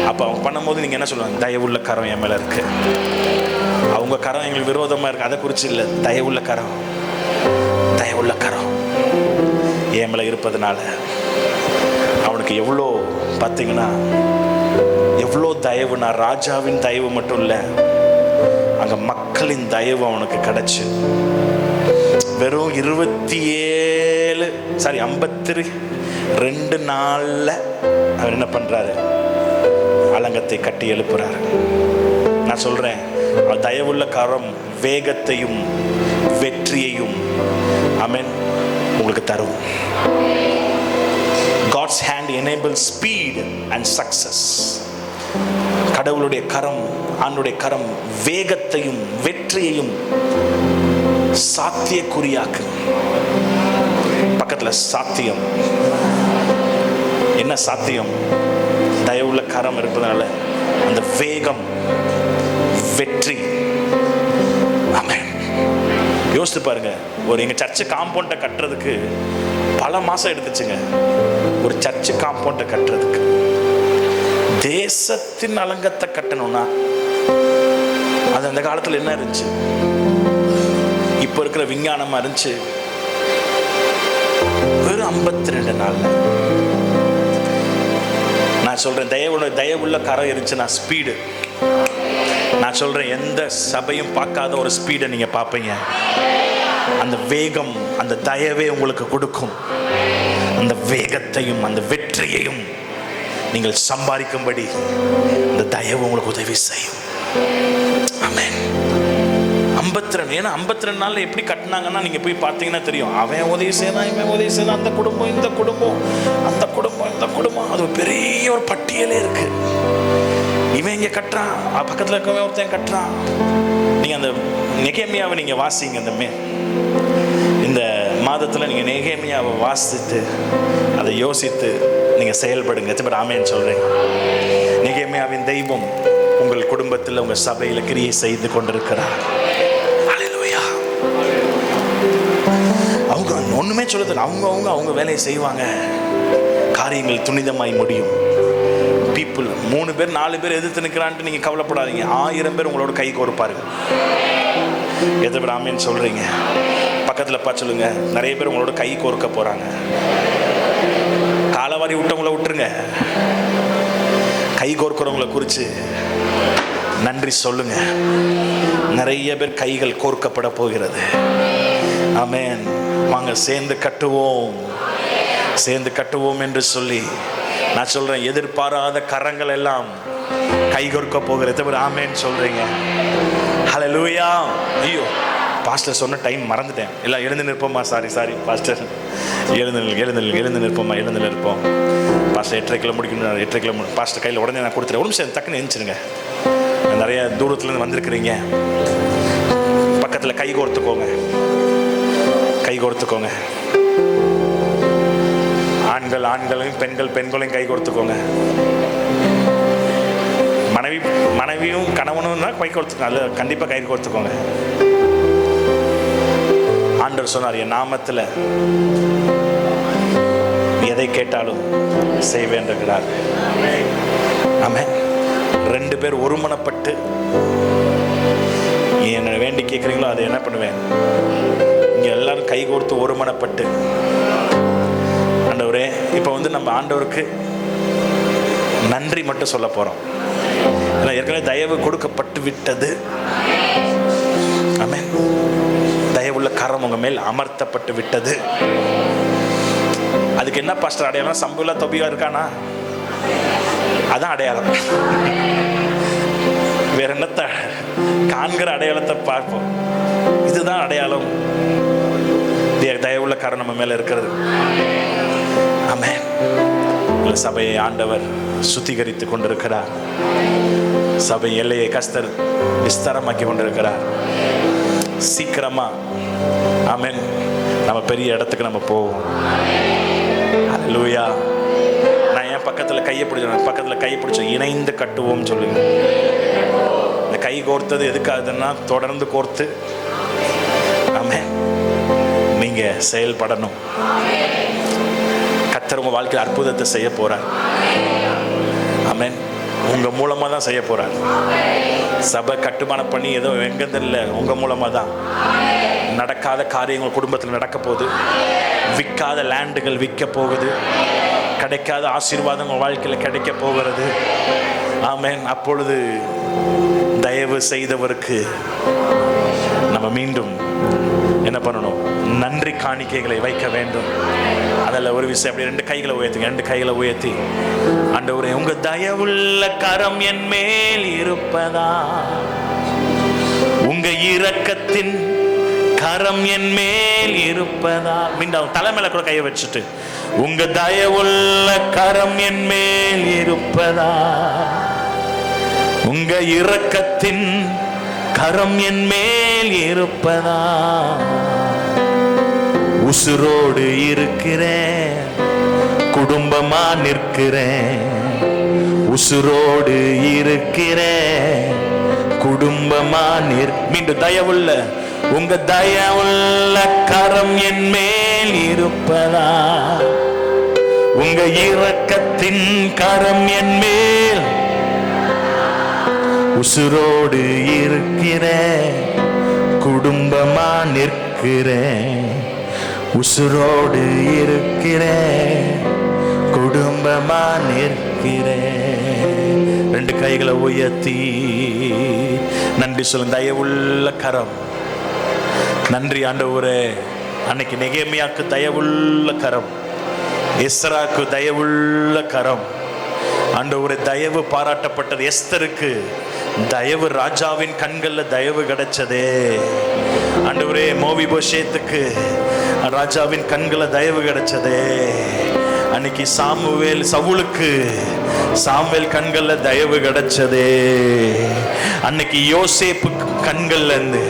அப்போ அவங்க பண்ணும்போது நீங்கள் என்ன சொல்லுவாங்க? தயவுள்ள கரம் என் மேலே இருக்கு. அவங்க கரம் எங்களுக்கு விரோதமாக இருக்கு, அதை குறித்து இல்லை. தயவுள்ள கரம் என் மேலே இருப்பதுனால அவனுக்கு எவ்வளோ பார்த்தீங்கன்னா எவ்வளோ தயவுனா, ராஜாவின் தயவு மட்டும் இல்லை, அங்கே மக்களின் தயவு அவனுக்கு கிடைச்சு. வெறும் 52 நாள்ல அவர் என்ன பண்றாரு? அலங்கத்தை கட்டி எழுப்புறாரு. நான் சொல்றேன், தயவுள்ள கரம் வேகத்தையும் வெற்றியையும் ஆமென் உங்களுக்கு தரும். God's hand enables speed and success. கடவுளுடைய கரம், ஆண்டுடைய கரம் வேகத்தையும் வெற்றியையும் சாத்தியக்குறியாக்கு. பக்கத்துல சாத்தியம். என்ன சாத்தியம்? தயவுள்ள கரம் இருப்பதனால அந்த வேகம், வெற்றி. ஆமென். யோசித்து பாருங்க, ஒரு எங்க சர்ச்சு காம்பவுண்டை கட்டுறதுக்கு பல மாசம் எடுத்துச்சுங்க. ஒரு சர்ச்சு காம்பவுண்டை கட்டுறதுக்கு. தேசத்தின் அலங்கத்தை கட்டணும்னா அது அந்த காலத்தில் என்ன இருந்துச்சு? இப்போ இருக்கிற விஞ்ஞானமா இருந்துச்சு. வெறும் 52 நாள். நான் சொல்றேன், தயவுள்ள கரம் இருந்துச்சுன்னா ஸ்பீடு. நான் சொல்றேன், எந்த சபையும் பார்க்காத ஒரு ஸ்பீடை நீங்க பார்ப்பீங்க. அந்த வேகம், அந்த தயவே உங்களுக்கு கொடுக்கும். அந்த வேகத்தையும் அந்த வெற்றியையும் நீங்கள் சம்பாதிக்கும்படி இந்த தயவு உங்களுக்கு உதவி செய்யும். ஆமென். 52. ஏன்னா 52 நாள்ல எப்படி கட்டினாங்கன்னா நீங்க போய் பார்த்தீங்கன்னா தெரியும். அவன் உதவி செய்யலாம், இவன் உதவி செய்யலாம், அந்த குடும்பம், இந்த குடும்பம், அந்த குடும்பம், இந்த குடும்பம், அது பெரிய ஒரு பட்டியலே இருக்கு. இவன் இங்க கட்டுறான், பக்கத்துல இருக்கவன் ஒருத்தன் கட்டுறான். நீங்க அந்த நெகேமியாவை நீங்க வாசிங்க. இந்த மாதத்துல நீங்க நெகேமியாவை வாசித்து அதை யோசித்து நீங்க செயல்படுங்க. ஆமென் சொல்றேன். நெகேமியாவின் தெய்வம் உங்கள் குடும்பத்தில், உங்க சபையில கிரியை செய்து கொண்டிருக்கிறார். ஹல்லேலூயா. அவங்க ஒண்ணுமே சொல்லுது, அவங்க வேலையை செய்வாங்க. காரியங்கள் துணிதமாய் முடியும். பீப்புள் 3 பேர் 4 பேர் எதிர்த்து நிற்கிறான்ட்டு நீங்க கவலைப்படாதீங்க. 1000 பேர் உங்களோட கை கோர்ப்பார்கள். எத்தனை பேர் ஆமென் சொல்றீங்க? பக்கத்துல பார்த்து சொல்லுங்க, நிறைய பேர் உங்களோட கை கோர்க்க போறாங்க. காலவாரி விட்டவங்களை விட்டுருங்க. கை கோர்க்கிறவங்களை குறித்து நன்றி சொல்லுங்க. நிறைய பேர் கைகள் கோர்க்கப்பட போகிறது. ஆமென். வாங்க சேர்ந்து கட்டுவோம் என்று சொல்லி நான் சொல்றேன், எதிர்பாராத கரங்கள் எல்லாம் கை கோர்க்க போகிறது. ஆமென் சொல்றீங்க. ஹல்லேலூயா. ஐயோ, பாஸ்டர் சொன்ன டைம் மறந்துட்டேன். எல்லாம் எழுந்து நிற்போமா, சாரி பாஸ்டர், எழுந்து நிற்போம். பாஸ்டர் 8:30 முடிக்கணும், 8:30 பாஸ்டர் கையில் உடனே நான் கொடுத்துறேன். ஒரு நிமிஷம் டக்குன்னு எழுந்துருங்க. நிறைய தூரத்துலேருந்து வந்திருக்கிறீங்க. பக்கத்தில் கை கோர்த்துக்கோங்க. ஆண்களையும் பெண்களையும் கை கோர்த்துக்கோங்க. மனைவியும் கணவனும் தான் கை கோர்த்துக்கோங்க. அது கண்டிப்பாக கை கோர்த்துக்கோங்க. ஆண்டவர் சொன்னார், என் நாமத்தில் எதை கேட்டாலும் செய்வேன் இருக்கிறார். ஆமென். 2 பேர் ஒருமனப்பட்டு என்ன வேண்டி கேட்குறீங்களோ அதை என்ன பண்ணுவேன்? இங்கே எல்லாரும் கை கோர்த்து ஒருமனப்பட்டு, ஆண்டவரே, இப்போ நம்ம ஆண்டவருக்கு நன்றி மட்டும் சொல்ல போகிறோம். ஏற்கனவே தயவு கொடுக்கப்பட்டு விட்டது. ஆமென். தயவுள்ள கரம் உங்க மேல் அமர்த்தப்பட்டு விட்டது. அதுக்கு என்ன பாஸ்டர் அடையாளம்? சம்புல தொபியா இருக்கானா? அதான் அடையாளம். வேற என்னத்த காண்கிற அடையாளத்தை பார்ப்போம். இதுதான் அடையாளம். தயவுள்ள கரம் நம்ம மேல இருக்கிறது. ஆமென். சபையை ஆண்டவர் சுத்திகரித்து கொண்டிருக்கிறார். சபை எல்லையை கஸ்தர் விஸ்தாரமாக்கி கொண்டிருக்கிறார். சீக்கிரமா ஆமென் நம்ம பெரிய இடத்துக்கு நம்ம போவோம். அல்லேலூயா. நான் என் பக்கத்தில் கையை பிடிச்சோம் இணைந்து கட்டுவோம் சொல்லுங்க. இந்த கை கோர்த்தது எதுக்காகுதுன்னா தொடர்ந்து கோர்த்து ஆமென் நீங்க செயல்படணும். கர்த்தர் உங்க வாழ்க்கையில் அற்புதத்தை செய்ய போறார். ஆமென். உங்க மூலமா தான் செய்ய போறார். சபை கட்டுமானம் பண்ணி ஏதோ எங்கேருந்து இல்லை, உங்க மூலமா தான். நடக்காத காரியங்கள் குடும்பத்தில் நடக்க போகுது. விற்காத லேண்டுகள் விற்க போகுது. கிடைக்காத ஆசீர்வாதம் உங்கள் வாழ்க்கையில் கிடைக்க போகிறது. ஆமென். அப்பொழுது தயவு செய்தவருக்கு நம்ம மீண்டும் என்ன பண்ணணும்? நன்றி காணிக்கைகளை வைக்க வேண்டும். அதில் ஒரு விஷயம், அப்படி 2 கைகளை உயர்த்தி ஆண்டவரே, உங்க தயவுள்ள கரம் என் மேல் இருப்பதா, உங்க இரக்கத்தின் கரம் என் மேல் இருப்பதா. மீண்டும் தலைமையில கூட கையை வச்சுட்டு, உங்க தயவுள்ள கரம் என் மேல் இருப்பதா, உங்க இரக்கத்தின் கரம் என் மேல் இருப்பதா. உசுரோடு இருக்கிறேன், குடும்பமா நிற்கிறேன். உசுரோடு இருக்கிறேன், குடும்பமா மீண்டும் தயவுள்ள, உங்க தயவுள்ள கரம் என் மேல் இருப்பதா, உங்க இரக்கத்தின் கரம் என் மேல். உசுரோடு இருக்கிறேன், குடும்பமா நிற்கிறேன். உசுரோடு இருக்கிறேன், குடும்பமா நிற்கிறேன். 2 கைகளை உயர்த்தி நன்றி சொல்லுங்க. தயவுள்ள கரம். நன்றி ஆண்டவரே. அன்னைக்கு நெகேமியாக்கு தயவுள்ள கரம், எஸ்ராக்கு தயவுள்ள கரம். ஆண்டவரே, தயவு பாராட்டப்பட்டது. எஸ்தருக்கு தயவு, ராஜாவின் கண்கள்ல தயவு கிடைச்சதே. ஆண்டவரே, மோவிபோஷேத்துக்கு ராஜாவின் கண்கள தயவு கிடைச்சதே. அன்னைக்கு சவுலுக்கு சாமுவேல் கண்கள்ல தயவு கிடைச்சதே. அன்னைக்கு யோசேப்பு கண்கள்ல இருந்து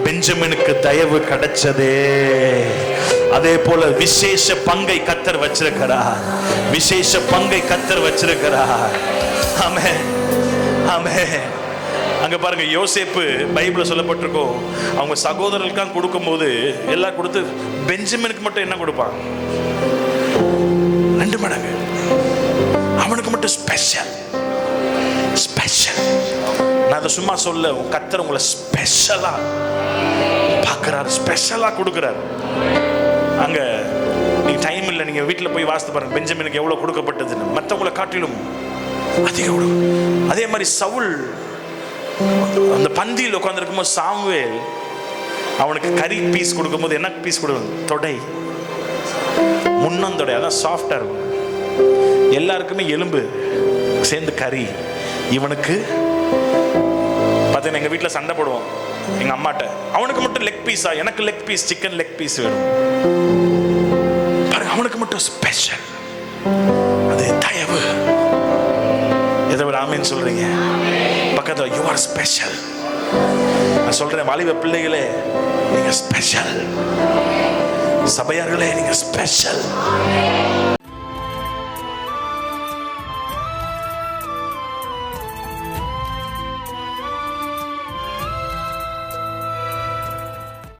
பெஞ்சமினுக்கு தயவு கிடைச்சதே. அதே போல விசேஷ பங்கை கர்த்தர் வச்சிருக்கிறார். விசேஷ பங்கை கர்த்தர் வச்சிருக்கிறார். ஆமென், ஆமென். அங்க பாருங்க, யோசேப்பு பைபிள்ல சொல்லப்பட்டிருக்கோம், அவங்க சகோதரர்களுக்கு கொடுக்கும் போது எல்லாம் கொடுத்து பெஞ்சமினுக்கு மட்டும் என்ன கொடுப்பான்? 2 மடங்கு. அவனுக்கு மட்டும் ஸ்பெஷல். நான் அதை சும்மா சொல்ல, கர்த்தர் உங்களை ஸ்பெஷலா பார்க்கிறார், ஸ்பெஷலா கொடுக்கிறார். அங்க நீங்க டைம் இல்லை, நீங்க வீட்டில் போய் வாசித்து பாருங்க பெஞ்சமினுக்கு எவ்வளவு கொடுக்கப்பட்டதுன்னு. மற்றவங்களை காட்டிலும் அதிகம். அதே மாதிரி சவுல் அந்த பந்தியில் உட்கார்ந்துருக்கும் போது சாமுவேல் அவனுக்கு கறி பீஸ் கொடுக்கும்போது என்ன பீஸ் கொடுக்கும்? தொடை, முன்னந்தொடை. அதான் சாஃப்டா இருக்கும். எல்லாருக்குமே எலும்பு சேர்ந்து கறி. இவனுக்கு பார்த்தீங்கன்னா, எங்க வீட்டில் சண்டை போடுவோம் எங்க அம்மாட்ட, அவனுக்கு மட்டும் லெக் லெக் பீஸா? எனக்கு leg piece, chicken leg piece வேணும். பாருங்க, அவனுக்கு மட்டும் ஸ்பெஷல். அது தயவு. எதை விட ஆமேன்னு சொல்றீங்க? பக்கத்தில் யூ ஆர் ஸ்பெஷல். நான் சொல்றேன், வாலிப பிள்ளைகளே நீங்க ஸ்பெஷல். சபையார்களே நீங்க ஸ்பெஷல்.